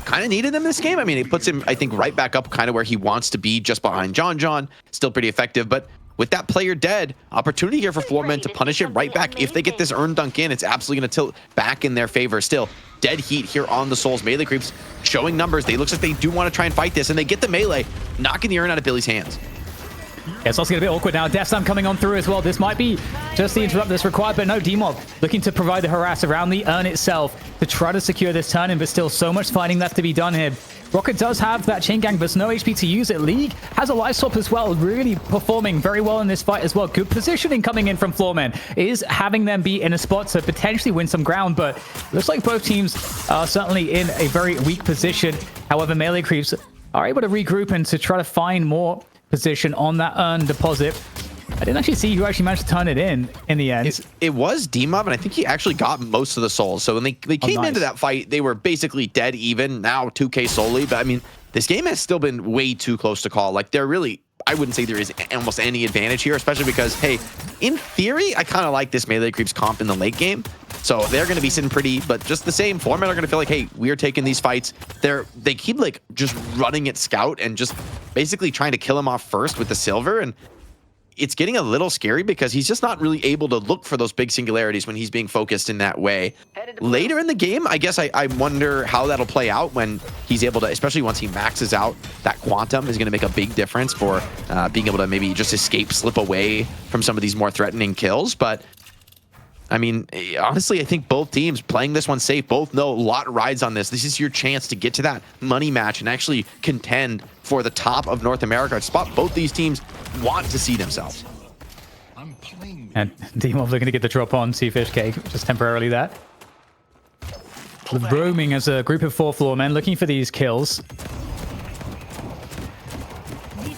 kind of needed him this game. I mean, it puts him, I think, right back up kind of where he wants to be, just behind John. Still pretty effective, but with that player dead, opportunity here for Floormen to punish it right back. If they get this earn dunk in, it's absolutely going to tilt back in their favor. Still, dead heat here on the Souls. Melee creeps showing numbers. They looks like they do want to try and fight this, and they get the melee, knocking the urn out of Billy's hands. Yeah, it's also going to be awkward now. Death Slam coming on through as well. This might be just the interrupt that's required, but no, Demov looking to provide the harass around the urn itself to try to secure this turn-in, but still so much fighting left to be done here. Rocket does have that chain gang, but no HP to use it. League has a life swap as well, really performing very well in this fight as well. Good positioning coming in from Floormen is having them be in a spot to potentially win some ground, but looks like both teams are certainly in a very weak position. However, melee creeps are able to regroup and to try to find more position on that urn deposit. I didn't actually see who actually managed to turn it in the end. It was D-Mob, and I think he actually got most of the souls. So when they came nice. into that fight, they were basically dead even. Now 2K solely. But I mean, this game has still been way too close to call. Like, they're really... I wouldn't say there is almost any advantage here, especially because, hey, in theory, I kind of like this melee creeps comp in the late game. So they're going to be sitting pretty, but just the same, Floormen are going to feel like, hey, we are taking these fights. They keep like just running at Scout and just basically trying to kill him off first with the silver. And it's getting a little scary because he's just not really able to look for those big singularities when he's being focused in that way. Later in the game, I guess I wonder how that'll play out when he's able to, especially once he maxes out that quantum, is going to make a big difference for being able to maybe just escape, slip away from some of these more threatening kills. But I mean, honestly, I think both teams playing this one safe, both know a lot rides on this. This is your chance to get to that money match and actually contend for the top of North America. Spot both these teams want to see themselves. And D-Mob looking to get the drop on Seafish Cake, just temporarily there. Roaming as a group of 4 Floormen, looking for these kills.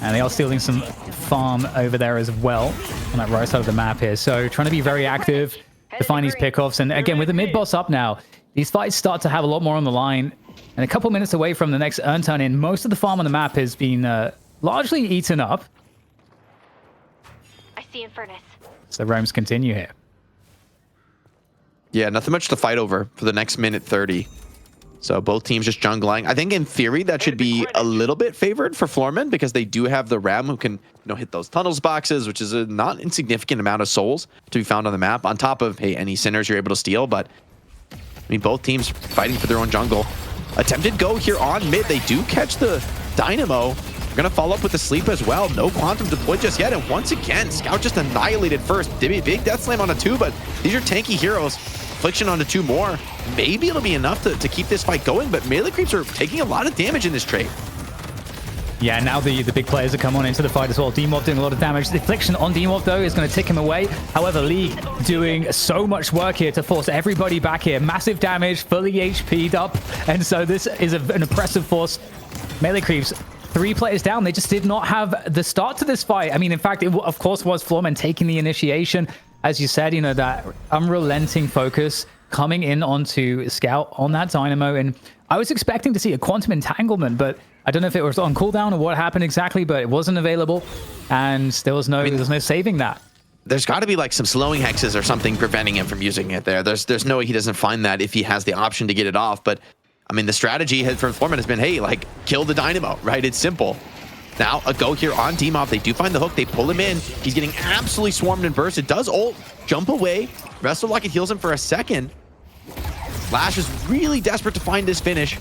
And they are stealing some farm over there as well, on that right side of the map here. So trying to be very active to find these pickoffs. And again, with the mid-boss up now, these fights start to have a lot more on the line. And a couple minutes away from the next urn turn in, most of the farm on the map has been largely eaten up. I see Infernus. So roams continue here. Yeah, nothing much to fight over for the next minute 30. So both teams just jungling. I think in theory that should be a little bit favored for Floormen because they do have the Ram who can, hit those tunnels boxes, which is a not insignificant amount of souls to be found on the map. On top of, hey, any sinners you're able to steal. But I mean, both teams fighting for their own jungle. Attempted go here on mid. They do catch the Dynamo. They're gonna follow up with the sleep as well. No quantum deployed just yet. And once again, Scout just annihilated first. Big death slam on a 2, but these are tanky heroes. Affliction onto 2 more. Maybe it'll be enough to keep this fight going, but melee creeps are taking a lot of damage in this trade. Yeah, now the big players have come on into the fight as well. D-Mob doing a lot of damage. The Affliction on D-Mob, though, is going to tick him away. However, League doing so much work here to force everybody back here. Massive damage, fully HP'd up. And so this is an impressive force. Melee creeps, 3 players down. They just did not have the start to this fight. I mean, in fact, it of course was Floormen taking the initiation. As you said, that unrelenting focus coming in onto Scout on that Dynamo. And I was expecting to see a quantum entanglement, but I don't know if it was on cooldown or what happened exactly, but it wasn't available. And there was no saving that. There's got to be like some slowing hexes or something preventing him from using it there. There's no way he doesn't find that if he has the option to get it off. But I mean, the strategy for Floormen has been, hey, like, kill the Dynamo, right? It's simple. Now, a go here on D-Mob. They do find the hook. They pull him in. He's getting absolutely swarmed and burst. It does ult. Jump away. Wrestle Lock, it heals him for a second. Lash is really desperate to find this finish.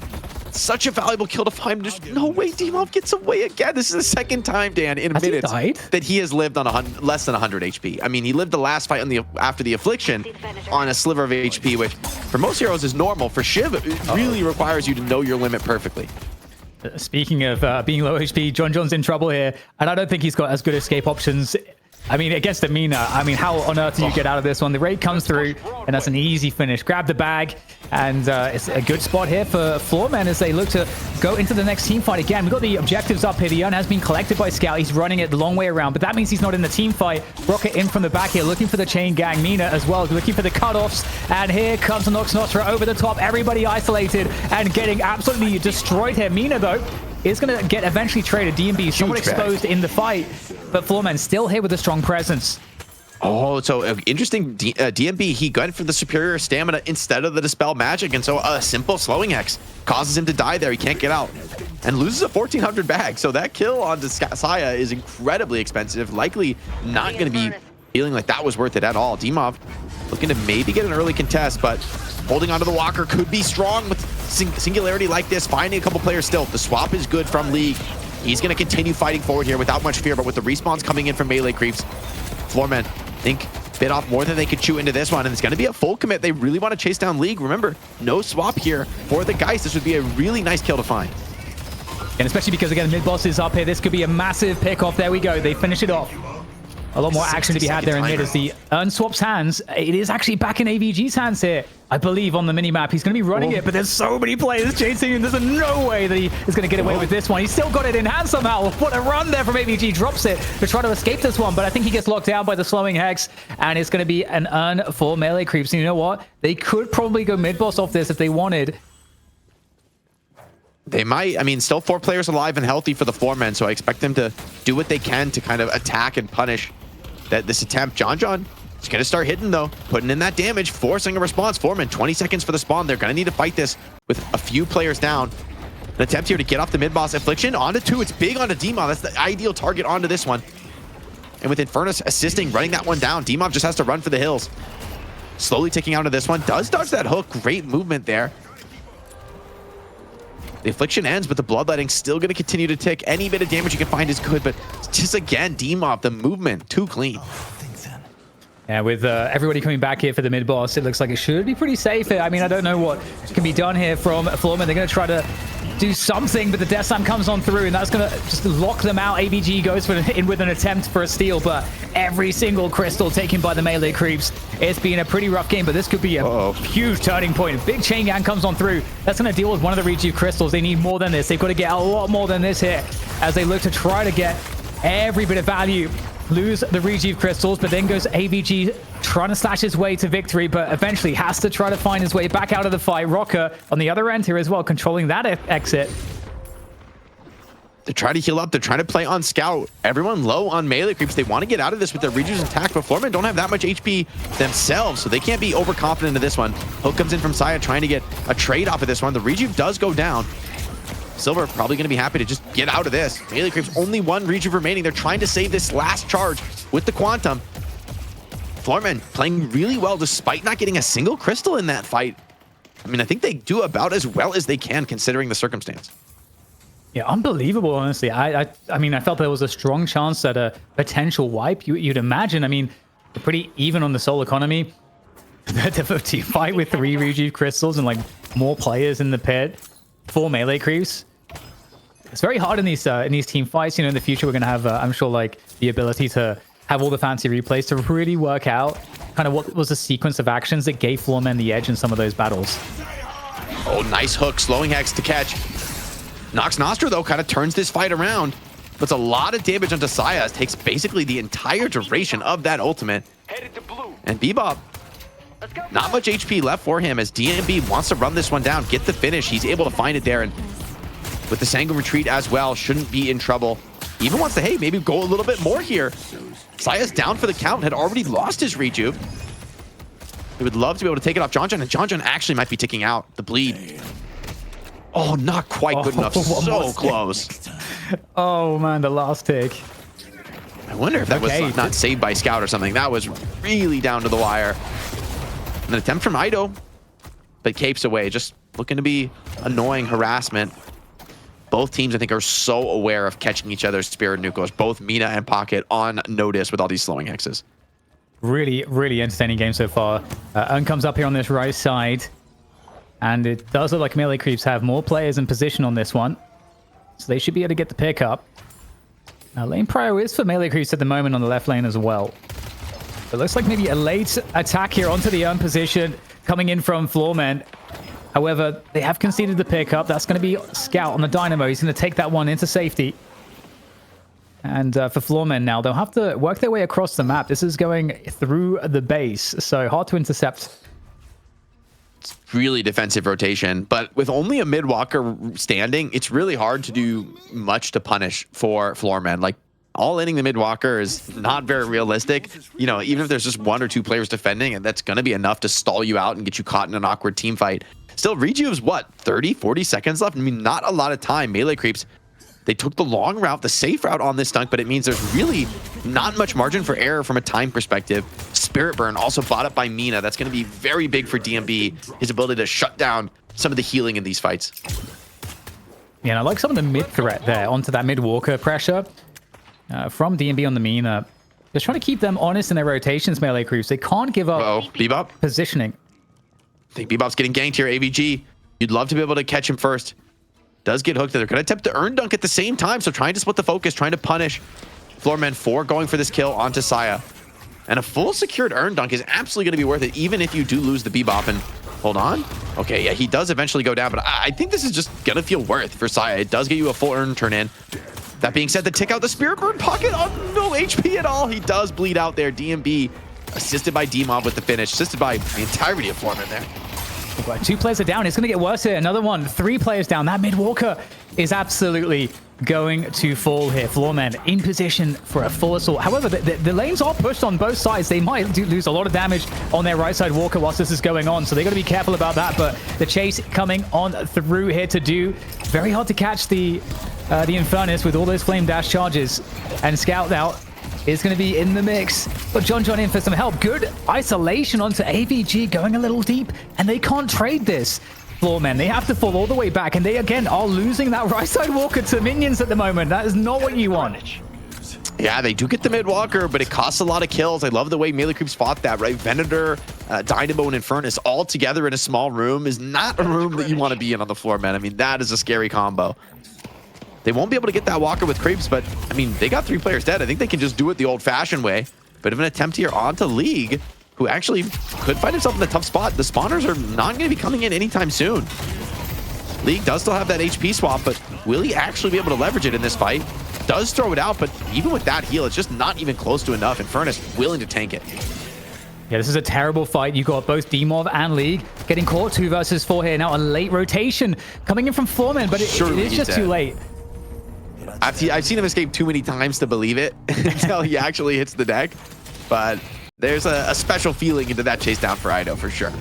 Such a valuable kill to find. There's no way D-Mob gets away again. This is the second time, Dan, in minutes that he has lived on less than 100 HP. I mean, he lived the last fight after the Affliction on a sliver of HP, which for most heroes is normal. For Shiv, it really requires you to know your limit perfectly. Speaking of being low HP, John's in trouble here, and I don't think he's got as good escape options. I mean, against Amina, I mean, how on earth do you get out of this one? The raid comes through, and that's an easy finish. Grab the bag, and it's a good spot here for Floormen as they look to go into the next team fight again. We've got the objectives up here. The urn has been collected by Scout. He's running it the long way around, but that means he's not in the team fight. Rocket in from the back here, looking for the chain gang. Mina as well, looking for the cutoffs, and here comes Nox Nostra over the top. Everybody isolated and getting absolutely destroyed here. Mina, though, is going to get eventually traded. DMB is somewhat exposed in the fight, but Floormen still here with a strong presence. Oh, so interesting. DMB, he went for the superior stamina instead of the Dispel Magic, and so a simple slowing hex causes him to die there. He can't get out and loses a 1400 bag. So that kill on Saya is incredibly expensive. Likely not going to be feeling like that was worth it at all. D-Mob looking to maybe get an early contest, but holding onto the Walker could be strong with singularity like this, finding a couple players still. The swap is good from League. He's going to continue fighting forward here without much fear, but with the respawns coming in from melee creeps, Floormen, I think, bit off more than they could chew into this one, and it's going to be a full commit. They really want to chase down League. Remember, no swap here for the Geist. This would be a really nice kill to find. And especially because, again, mid-boss is up here. This could be a massive pick-off. There we go. They finish it off. A lot more action to be had there in mid as the urn swaps hands. It is actually back in AVG's hands here, I believe, on the minimap. He's going to be running it, but there's so many players chasing him. There's no way that he is going to get away with this one. He's still got it in hand somehow. What a run there from AVG. Drops it to try to escape this one, but I think he gets locked down by the slowing hex, and it's going to be an urn for melee creeps. And you know what? They could probably go mid-boss off this if they wanted. They might. I mean, still 4 players alive and healthy for the Floormen, so I expect them to do what they can to kind of attack and punish this attempt. John is going to start hitting, though, putting in that damage, forcing a response. Floormen, 20 seconds for the spawn. They're going to need to fight this with a few players down. An attempt here to get off the mid-boss. Affliction onto 2. It's big onto D-Mob. That's the ideal target onto this one. And with Infernus assisting, running that one down, D-Mob just has to run for the hills. Slowly ticking out of this one. Does dodge that hook. Great movement there. The Affliction ends, but the Bloodletting still going to continue to tick. Any bit of damage you can find is good, but just again, D-Mob, the movement, too clean. Yeah, with everybody coming back here for the mid-boss, it looks like it should be pretty safe here. I mean, I don't know what can be done here from Floormen. They're going to try to do something, but the Death Slam comes on through, and that's going to just lock them out. AVG goes in with an attempt for a steal, but every single crystal taken by the melee creeps. It's been a pretty rough game, but this could be a huge turning point. Big chain gang comes on through. That's going to deal with one of the Rejuve crystals. They need more than this. They've got to get a lot more than this here as they look to try to get every bit of value. Lose the Rejuve crystals, but then goes AVG trying to slash his way to victory, but eventually has to try to find his way back out of the fight. Rocker on the other end here as well, controlling that exit. They're trying to heal up. They're trying to play on Scout. Everyone low on melee creeps. They want to get out of this with their Rejuves intact, but Floormen don't have that much HP themselves, so they can't be overconfident in this one. Hook comes in from Saya trying to get a trade off of this one. The Rejuve does go down. Silver probably going to be happy to just get out of this. Melee creeps, only 1 Rejuve remaining. They're trying to save this last charge with the Quantum. Floormen playing really well despite not getting a single crystal in that fight. I mean, I think they do about as well as they can considering the circumstance. Yeah, unbelievable, honestly. I mean, I felt there was a strong chance at a potential wipe. You'd imagine. I mean, they're pretty even on the soul economy. To fight with 3 Rejuve crystals and like more players in the pit. 4 melee creeps. It's very hard in these team fights. You know, in the future we're gonna have, I'm sure, like the ability to have all the fancy replays to really work out kind of what was the sequence of actions that gave Floormen the edge in some of those battles. Oh, nice hook, slowing hex to catch. Nox Nostra though kind of turns this fight around. Puts a lot of damage onto Saya. Takes basically the entire duration of that ultimate. And Bebop, not much HP left for him as DMB wants to run this one down, get the finish. He's able to find it there, and with the Sanguine Retreat as well, shouldn't be in trouble. Even wants to, hey, maybe go a little bit more here. Saya's down for the count, had already lost his Rejuve. He would love to be able to take it off John, and John actually might be ticking out the bleed. Oh, not quite good enough. So close. Oh man, the last tick. I wonder if that was not saved by Scout or something. That was really down to the wire. An attempt from Ido, but Capes away. Just looking to be annoying harassment. Both teams, I think, are so aware of catching each other's Spirit Nucleus. Both Mina and Pocket on notice with all these slowing hexes. Really, really entertaining game so far. Un comes up here on this right side. And it does look like melee creeps have more players in position on this one. So they should be able to get the pick up. Now, lane prio is for melee creeps at the moment on the left lane as well. It looks like maybe a late attack here onto the urn position coming in from Floormen. However, they have conceded the pickup. That's going to be Scout on the Dynamo. He's going to take that one into safety. And for Floormen now, they'll have to work their way across the map. This is going through the base, so hard to intercept. It's really defensive rotation, but with only a mid-walker standing, it's really hard to do much to punish for Floormen. Like, all-inning the mid-walker is not very realistic. You know, even if there's just 1 or 2 players defending, and that's going to be enough to stall you out and get you caught in an awkward team fight. Still, Rejuve's, what, 30, 40 seconds left? I mean, not a lot of time. Melee creeps, they took the long route, the safe route on this dunk, but it means there's really not much margin for error from a time perspective. Spirit Burn also bought up by Mina. That's going to be very big for DMB, his ability to shut down some of the healing in these fights. Yeah, and I like some of the mid threat there onto that mid-walker pressure from DMB on the Mina. Just trying to keep them honest in their rotations, melee creeps. They can't give up Bebop positioning. I think Bebop's getting ganked here. AVG, you'd love to be able to catch him first. Does get hooked. They're going to attempt to earn dunk at the same time, so trying to split the focus, trying to punish Floormen 4 going for this kill onto Saya. And a full secured Urn Dunk is absolutely going to be worth it, even if you do lose the Bebop. And hold on. Okay, yeah, he does eventually go down, but I think this is just going to feel worth for Saya. It does get you a full Urn turn in. That being said, the tick out the Spirit Bird pocket on no HP at all. He does bleed out there. DMB assisted by D-Mob with the finish, assisted by the entirety of Floormen there. Well, 2 players are down. It's going to get worse here. Another one. 3 players down. That mid walker is absolutely going to fall here. Floormen in position for a full assault. However, the lanes are pushed on both sides. They might lose a lot of damage on their right side walker whilst this is going on, so they got to be careful about that. But the chase coming on through here to do. Very hard to catch the Infernus with all those flame dash charges. And Scout now is going to be in the mix. But John in for some help. Good isolation onto AVG, going a little deep, and they can't trade this. Floormen, they have to fall all the way back, and they again are losing that right side walker to minions at the moment. That is not what you want. Yeah, they do get the mid walker, but it costs a lot of kills. I love the way Melee Creeps fought that, right? Venator, Dynamo, and Infernus all together in a small room is not a room that you want to be in on the Floormen. I mean, that is a scary combo. They won't be able to get that walker with creeps, but I mean, they got 3 players dead. I think they can just do it the old-fashioned way. Bit of an attempt here onto League, who actually could find himself in a tough spot. The spawners are not going to be coming in anytime soon. League does still have that HP swap, but will he actually be able to leverage it in this fight? Does throw it out, but even with that heal, it's just not even close to enough. Infernus willing to tank it. Yeah, this is a terrible fight. You got both D-Mov and League getting caught 2 versus 4 here. Now a late rotation coming in from Floormen, but it is just too late. I've seen him escape too many times to believe it until he actually hits the deck. But there's a special feeling into that chase down for Ido for sure.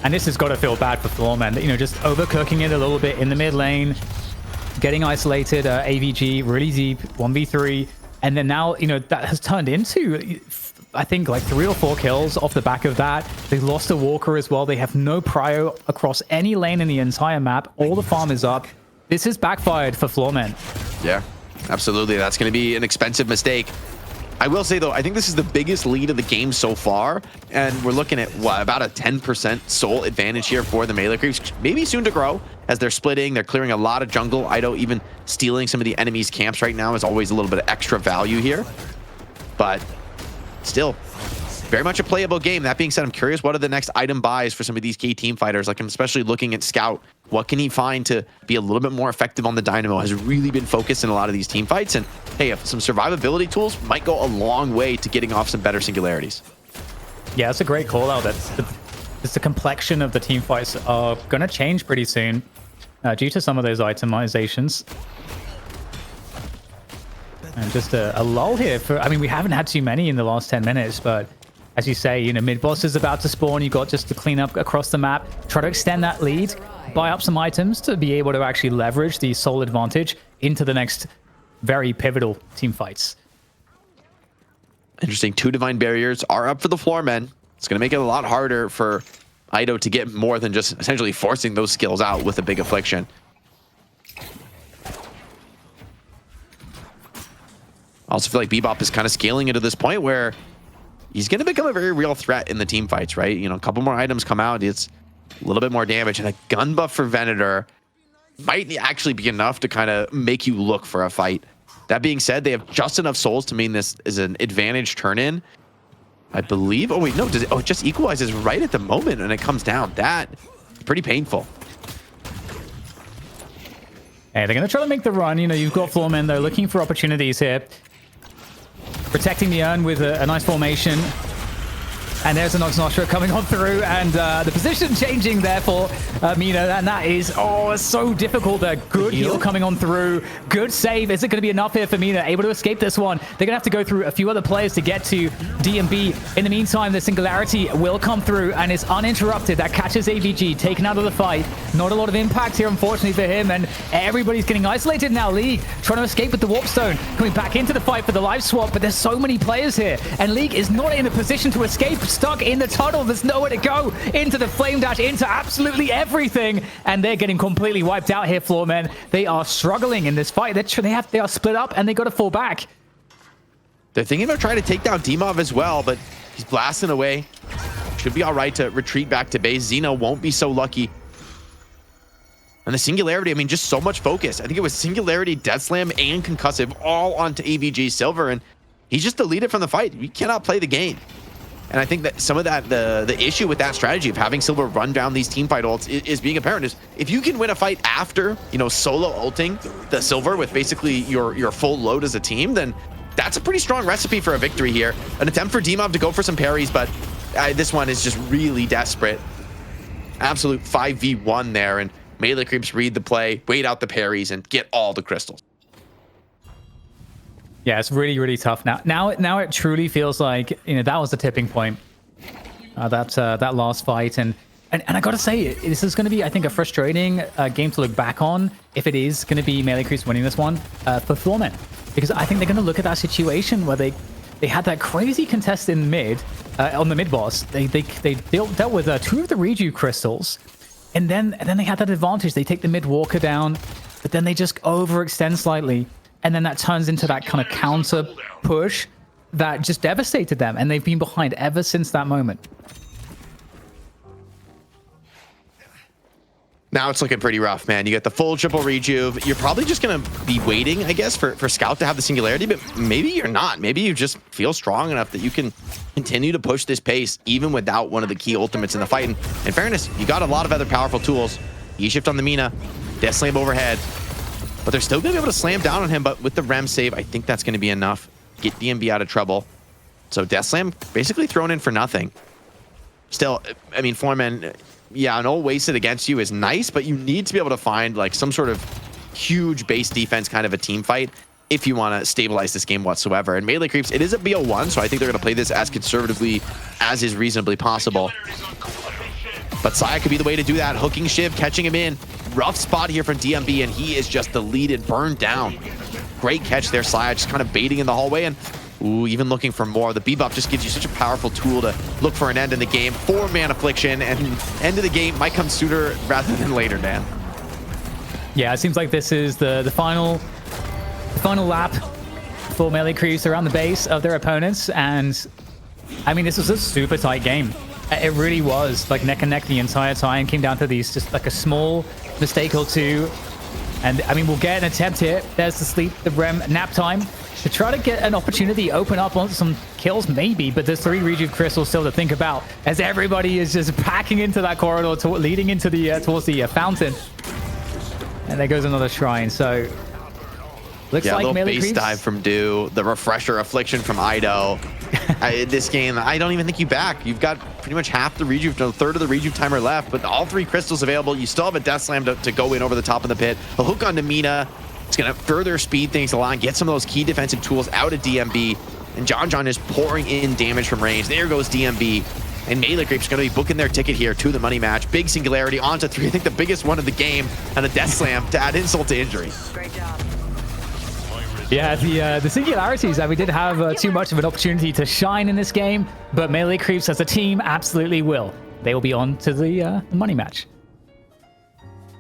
And this has got to feel bad for Floormen. You know, just overcooking it a little bit in the mid lane, getting isolated, AVG really deep, 1v3. And then now, you know, that has turned into, I think, like 3 or 4 kills off the back of that. They lost a walker as well. They have no prio across any lane in the entire map. All the farm is up. This is backfired for Floormen. Yeah, absolutely. That's going to be an expensive mistake. I will say, though, I think this is the biggest lead of the game so far. And we're looking at, what, about a 10% soul advantage here for the Melee Creeps. Maybe soon to grow as they're splitting. They're clearing a lot of jungle. Ido even stealing some of the enemy's camps right now is always a little bit of extra value here. But still, very much a playable game. That being said, I'm curious what are the next item buys for some of these key team fighters. Like I'm especially looking at Scout. What can he find to be a little bit more effective on the Dynamo? Has really been focused in a lot of these team fights. And hey, if some survivability tools might go a long way to getting off some better singularities. Yeah, that's a great call out. That's the complexion of the team fights are going to change pretty soon due to some of those itemizations. And just a lull here for, I mean, we haven't had too many in the last 10 minutes, but as you say, you know, mid boss is about to spawn. You got just to clean up across the map, try to extend that lead, buy up some items to be able to actually leverage the soul advantage into the next very pivotal team fights. Interesting. 2 divine barriers are up for the Floormen. It's going to make it a lot harder for Ido to get more than just essentially forcing those skills out with a big affliction. I also feel like Bebop is kind of scaling into this point where he's going to become a very real threat in the team fights, right? You know, a couple more items come out, it's a little bit more damage, and a gun buff for Venator might actually be enough to kind of make you look for a fight. That being said, they have just enough souls to mean this is an advantage turn-in. I believe, oh wait, no, does it, oh, it just equalizes right at the moment and it comes down. That is pretty painful. Hey, they're going to try to make the run. You know, you've got Floormen, though, looking for opportunities here. Protecting the urn with a nice formation. And there's a Nox Nostra coming on through, and the position changing there for Mina, and that is, oh, it's so difficult there. Good heal coming on through. Good save. Is it going to be enough here for Mina? Able to escape this one. They're going to have to go through a few other players to get to DMB. In the meantime, the Singularity will come through, and it's uninterrupted. That catches AVG, taken out of the fight. Not a lot of impact here, unfortunately, for him, and everybody's getting isolated now. League trying to escape with the Warp Stone, coming back into the fight for the live swap, but there's so many players here, and League is not in a position to escape. Stuck in the tunnel, there's nowhere to go. Into the flame dash, into absolutely everything, and they're getting completely wiped out here. Floormen, they are struggling in this fight. They are split up, and they got to fall back. They're thinking about trying to take down D-Mov as well, but he's blasting away. Should be all right to retreat back to base. Xeno won't be so lucky. And the Singularity, I mean, just so much focus. I think it was Singularity, Death Slam, and Concussive all onto AVG Silver, and he's just deleted from the fight. You cannot play the game. And I think that some of that, the issue with that strategy of having Silver run down these team fight ults is being apparent. Is if you can win a fight after, you know, solo ulting the Silver with basically your full load as a team, then that's a pretty strong recipe for a victory here. An attempt for Dmov to go for some parries, but this one is just really desperate. Absolute 5v1 there, and Melee Creeps read the play, wait out the parries, and get all the crystals. Yeah, it's really, really tough now. Now it truly feels like, you know, that was the tipping point. That last fight, and I gotta say, this is going to be, I think, a frustrating game to look back on if it is going to be Melee Creeps winning this one for Floormen, because I think they're going to look at that situation where they had that crazy contest in mid on the mid boss. They dealt with 2 of the Reju crystals. And then they had that advantage. They take the mid walker down, but then they just overextend slightly. And then that turns into that kind of counter push that just devastated them. And they've been behind ever since that moment. Now it's looking pretty rough, man. You get the full triple rejuve. You're probably just going to be waiting, I guess, for Scout to have the Singularity, but maybe you're not. Maybe you just feel strong enough that you can continue to push this pace even without one of the key ultimates in the fight. And in fairness, you got a lot of other powerful tools. E-shift on the Mina, Death Slam overhead, but they're still going to be able to slam down on him, but with the Rem save, I think that's going to be enough. Get DMB out of trouble. So Death Slam basically thrown in for nothing. Still, I mean, Floormen, yeah, an ult wasted against you is nice, but you need to be able to find like some sort of huge base defense kind of a team fight if you want to stabilize this game whatsoever. And Melee Creeps, it is a BO1, so I think they're going to play this as conservatively as is reasonably possible. But Saya could be the way to do that. Hooking Shiv, catching him in. Rough spot here from DMB, and he is just deleted, burned down. Great catch there, Saya, just kind of baiting in the hallway, and ooh, even looking for more. The Bebop just gives you such a powerful tool to look for an end in the game. 4-man Affliction, and end of the game might come sooner rather than later, Dan. Yeah, it seems like this is the final lap for Melee Creeps around the base of their opponents. And I mean, this was a super tight game. It really was like neck and neck the entire time. Came down to these, just like a small mistake or two. And I mean, we'll get an attempt here. There's the sleep, the Rem nap time to try to get an opportunity, open up on some kills maybe, but there's 3 Rejuve crystals still to think about as everybody is just packing into that corridor leading into the towards the fountain. And there goes another shrine. So looks yeah, like a little Melee base Creeps. dive from Do, the refresher Affliction from Ido. This game, I don't even think you back. You've got pretty much half the Rejuve, a third of the Rejuve timer left, but all 3 crystals available. You still have a Death Slam to go in over the top of the pit. A hook onto Mina. It's going to further speed things along, get some of those key defensive tools out of DMB. And John is pouring in damage from range. There goes DMB. And Melee Creeps going to be booking their ticket here to the money match. Big Singularity onto 3. I think the biggest one of the game. And a Death Slam to add insult to injury. Great job. Yeah, the Singularities, we did have too much of an opportunity to shine in this game, but Melee Creeps as a team absolutely will. They will be on to the money match.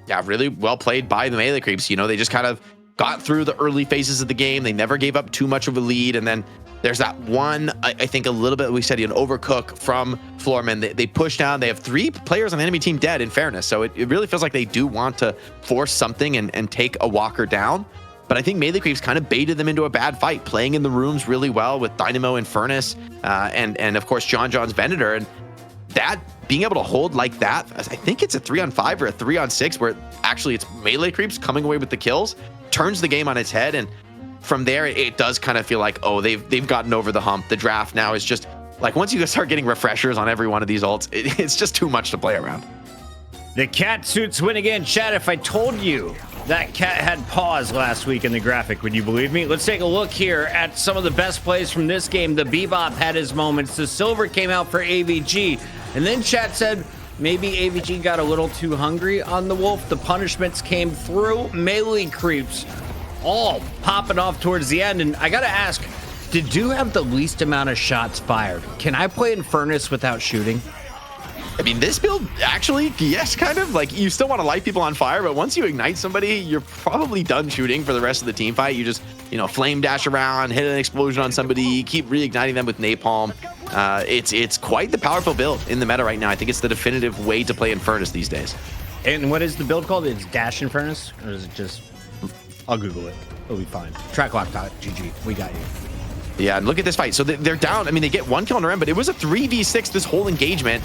Yeah, really well played by the Melee Creeps. You know, they just kind of got through the early phases of the game. They never gave up too much of a lead. And then there's that one, I think a little bit, we said an overcook from Floormen. They push down. They have 3 players on the enemy team dead, in fairness. So it really feels like they do want to force something and take a walker down. But I think Melee Creeps kind of baited them into a bad fight, playing in the rooms really well with Dynamo and Furnace, and of course John's Venator. And that being able to hold like that, I think it's a 3-on-5 or a 3-on-6 where actually it's Melee Creeps coming away with the kills, turns the game on its head. And from there, it does kind of feel like, oh, they've gotten over the hump. The draft now is just like, once you start getting refreshers on every one of these ults, it's just too much to play around. The cat suits win again. Chat, if I told you that cat had paws last week in the graphic, would you believe me? Let's take a look here at some of the best plays from this game. The Bebop had his moments. The silver came out for AVG. And then chat said maybe AVG got a little too hungry on the Wolf. The punishments came through. Melee Creeps all popping off towards the end. And I got to ask, did you have the least amount of shots fired? Can I play in Furnace without shooting? I mean, this build, actually, yes, kind of. Like, you still want to light people on fire, but once you ignite somebody, you're probably done shooting for the rest of the team fight. You just, flame dash around, hit an explosion on somebody, keep reigniting them with napalm. It's quite the powerful build in the meta right now. I think it's the definitive way to play Infernus these days. And what is the build called? It's Dash Infernus? Or is it just... I'll Google it. It'll be fine. Tracklock.gg. We got you. Yeah, and look at this fight. So they're down. I mean, they get one kill on the rim, but it was a 3v6 this whole engagement.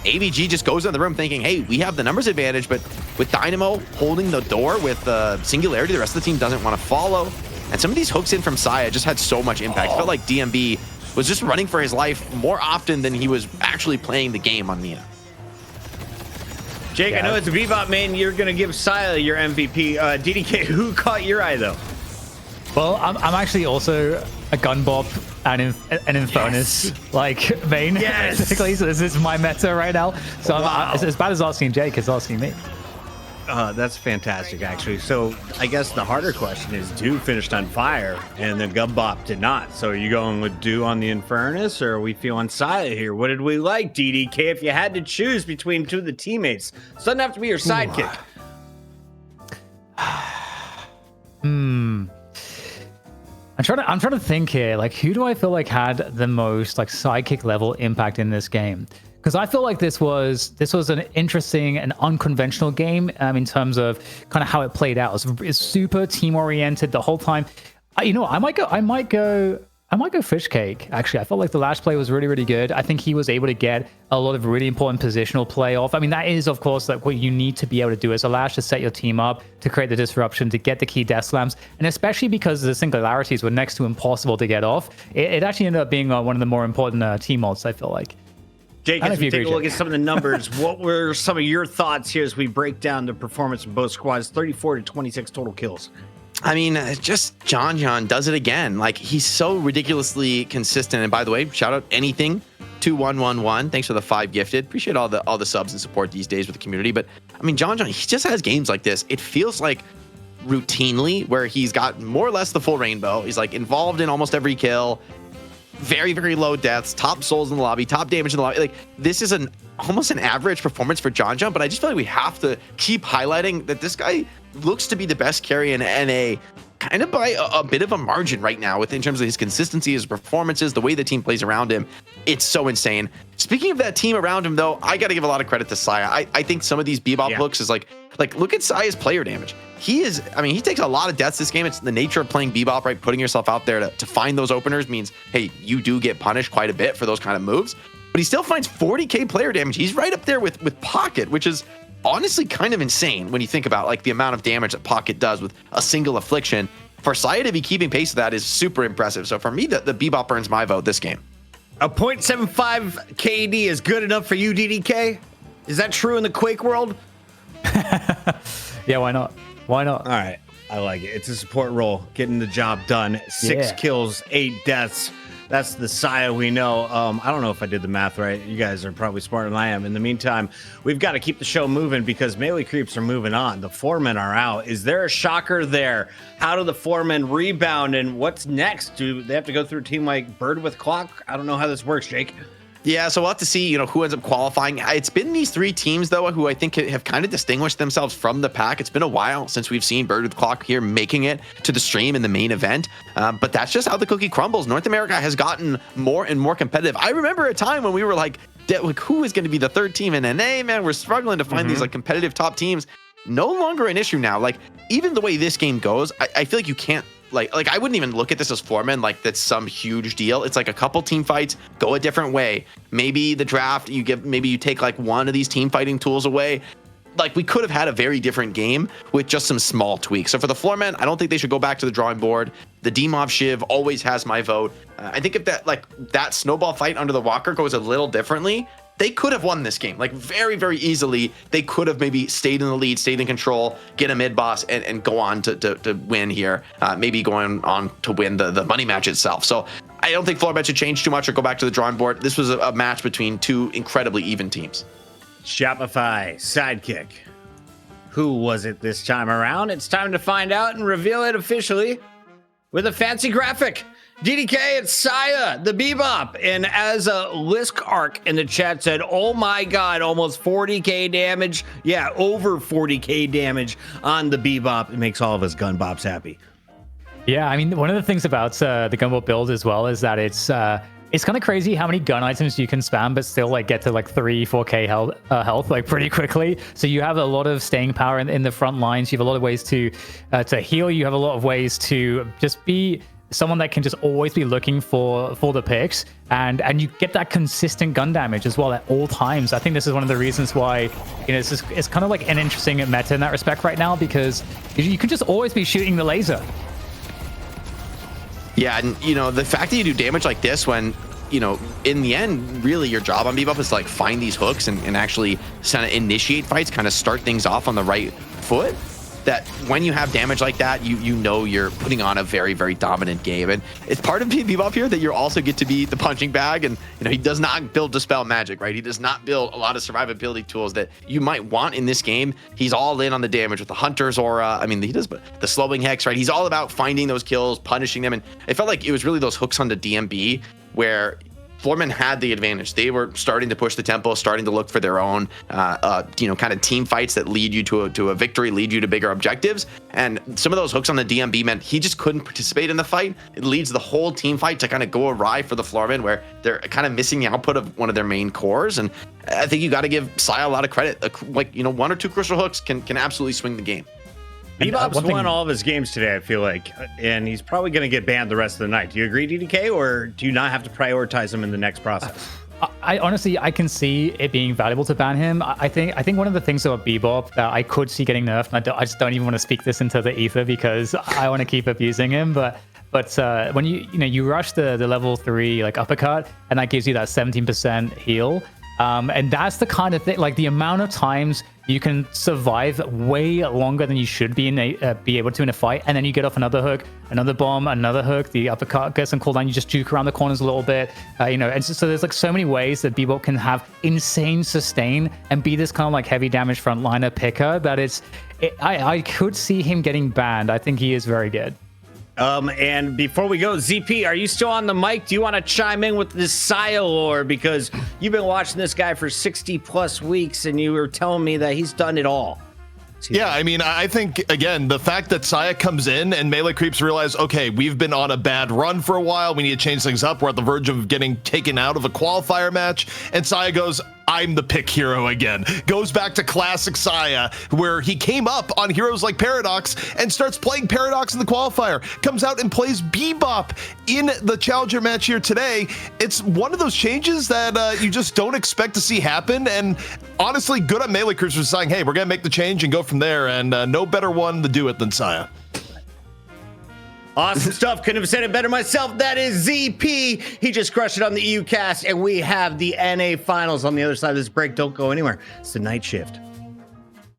AVG just goes in the room thinking, hey, we have the numbers advantage, but with Dynamo holding the door with Singularity, the rest of the team doesn't want to follow. And some of these hooks in from Saya just had so much impact. It felt like DMB was just running for his life more often than he was actually playing the game on Nina. Jake, I know it's a Bebop main. You're going to give Saya your MVP. DDK, who caught your eye, though? Well, I'm actually also a gun bop and an Infernus main, basically. So this is my meta right now. So I'm as bad as asking Jake is asking me. That's fantastic, actually. So I guess the harder question is, Dew finished on fire, and the gun bop did not. So are you going with Dew on the Infernus, or are we feeling Saya here? What did we like, DDK, if you had to choose between two of the teammates? It doesn't have to be your sidekick. I'm trying to think here. Like, who do I feel like had the most sidekick level impact in this game? Because I feel like this was an interesting and unconventional game in terms of kind of how it played out. It's super team oriented the whole time. I might go Fish Cake. Actually, I felt like the last play was really, really good. I think he was able to get a lot of really important positional play off. I mean, that is, of course, what you need to be able to do as a Lash, to set your team up, to create the disruption, to get the key death slams. And especially because the singularities were next to impossible to get off, it actually ended up being one of the more important team mods, I feel like. Jake, as we take a look at some of the numbers, what were some of your thoughts here as we break down the performance of both squads? 34 to 26 total kills. I mean, just John does it again. He's so ridiculously consistent. And by the way, shout out anything 2111. Thanks for the 5 gifted. Appreciate all the subs and support these days with the community. But I mean, John, he just has games like this. It feels like routinely where he's got more or less the full rainbow. He's involved in almost every kill. Very, very low deaths, top souls in the lobby, top damage in the lobby. This is almost an average performance for John, but I just feel like we have to keep highlighting that this guy looks to be the best carry in NA kind of by a bit of a margin right now in terms of his consistency, his performances, the way the team plays around him. It's so insane. Speaking of that team around him, though, I got to give a lot of credit to Saya. I think some of these Bebop hooks is look at Saya's player damage. He takes a lot of deaths this game. It's the nature of playing Bebop, right? Putting yourself out there to find those openers means, hey, you do get punished quite a bit for those kind of moves. But he still finds 40k player damage. He's right up there with Pocket, which is honestly kind of insane when you think about the amount of damage that Pocket does with a single affliction. For Saya to be keeping pace with that is super impressive. So for me, the Bebop earns my vote this game. A 0.75 KD is good enough for you, DDK? Is that true in the Quake world? Yeah, why not? Why not? All right. I like it. It's a support role, getting the job done. 6 kills, 8 deaths. That's the Saya we know. I don't know if I did the math right. You guys are probably smarter than I am. In the meantime, we've got to keep the show moving because melee creeps are moving on. The Floormen are out. Is there a shocker there? How do the Floormen rebound, and what's next? Do they have to go through a team like Bird with Clock? I don't know how this works, Jake. Yeah, so we'll have to see, who ends up qualifying. It's been these 3 teams, though, who I think have kind of distinguished themselves from the pack. It's been a while since we've seen Bird with Clock here making it to the stream in the main event. But that's just how the cookie crumbles. North America has gotten more and more competitive. I remember a time when we were like, who is going to be the 3rd team in NA? Man, we're struggling to find these competitive top teams. No longer an issue now. Even the way this game goes, I feel like you can't I wouldn't even look at this as Floormen that's some huge deal. It's a couple team fights, go a different way. Maybe the draft, maybe you take one of these team fighting tools away. We could have had a very different game with just some small tweaks. So for the Floormen, I don't think they should go back to the drawing board. The Demov Shiv always has my vote. I think if that snowball fight under the Walker goes a little differently, they could have won this game very, very easily. They could have maybe stayed in the lead, stayed in control, get a mid boss and go on to win here. Maybe going on to win the money match itself. So I don't think Floormen should change too much or go back to the drawing board. This was a match between 2 incredibly even teams. Shopify sidekick. Who was it this time around? It's time to find out and reveal it officially with a fancy graphic. DDK, it's Saya, the Bebop. And as a Lisk Arc in the chat said, oh my God, almost 40k damage. Yeah, over 40k damage on the Bebop. It makes all of us gun bops happy. Yeah, I mean, one of the things about the Gunboat build as well is that it's It's kind of crazy how many gun items you can spam, but still like get to like 3-4k health like pretty quickly. So you have a lot of staying power in the front lines. You have a lot of ways to heal. You have a lot of ways to just be someone that can just always be looking for the picks, and you get that consistent gun damage as well at all times. I think this is one of the reasons why it's kind of like an interesting meta in that respect right now, because you can just always be shooting the laser. Yeah, and the fact that you do damage like this when, in the end, really your job on Bebop is to like find these hooks and actually kind of initiate fights, kind of start things off on the right foot. That when you have damage like that, you know you're putting on a very, very dominant game. And it's part of being Bebop here that you also get to be the punching bag. And he does not build Dispel Magic, right? He does not build a lot of survivability tools that you might want in this game. He's all in on the damage with the Hunter's Aura. I mean, he does the slowing hex, right? He's all about finding those kills, punishing them. And it felt like it was really those hooks on the DMB where Floormen had the advantage. They were starting to push the tempo, starting to look for their own, kind of team fights that lead you to a victory, lead you to bigger objectives. And some of those hooks on the DMB meant he just couldn't participate in the fight. It leads the whole team fight to kind of go awry for the Floormen, where they're kind of missing the output of one of their main cores. And I think you got to give Saya a lot of credit. Like, 1 or 2 crucial hooks can absolutely swing the game. Bebop's won all of his games today, I feel like, and he's probably going to get banned the rest of the night. Do you agree, DDK, or do you not have to prioritize him in the next process? I honestly, I can see it being valuable to ban him. I think one of the things about Bebop that I could see getting nerfed, and I just don't even want to speak this into the ether because I want to keep abusing him, but when you rush the level 3 like uppercut, and that gives you that 17% heal. And that's the kind of thing, like the amount of times you can survive way longer than you should be be able to in a fight, and then you get off another hook, another bomb, another hook, the uppercut gets some cooldown, you just juke around the corners a little bit, and so there's like so many ways that Bebop can have insane sustain and be this kind of like heavy damage frontliner picker that I could see him getting banned. I think he is very good. And before we go, ZP, are you still on the mic? Do you want to chime in with this Saya lore? Because you've been watching this guy for 60 plus weeks and you were telling me that he's done it all. Yeah, I mean, I think, again, the fact that Saya comes in and melee creeps realize, okay, we've been on a bad run for a while. We need to change things up. We're at the verge of getting taken out of a qualifier match. And Saya goes, I'm the pick hero again. Goes back to classic Saya, where he came up on heroes like Paradox and starts playing Paradox in the qualifier. Comes out and plays Bebop in the challenger match here today. It's one of those changes that you just don't expect to see happen. And honestly, good on melee creeps for saying, hey, we're going to make the change and go from there. And no better one to do it than Saya. Awesome stuff. Couldn't have said it better myself. That is ZP. He just crushed it on the EU cast, and we have the NA finals on the other side of this break. Don't go anywhere. It's the night shift.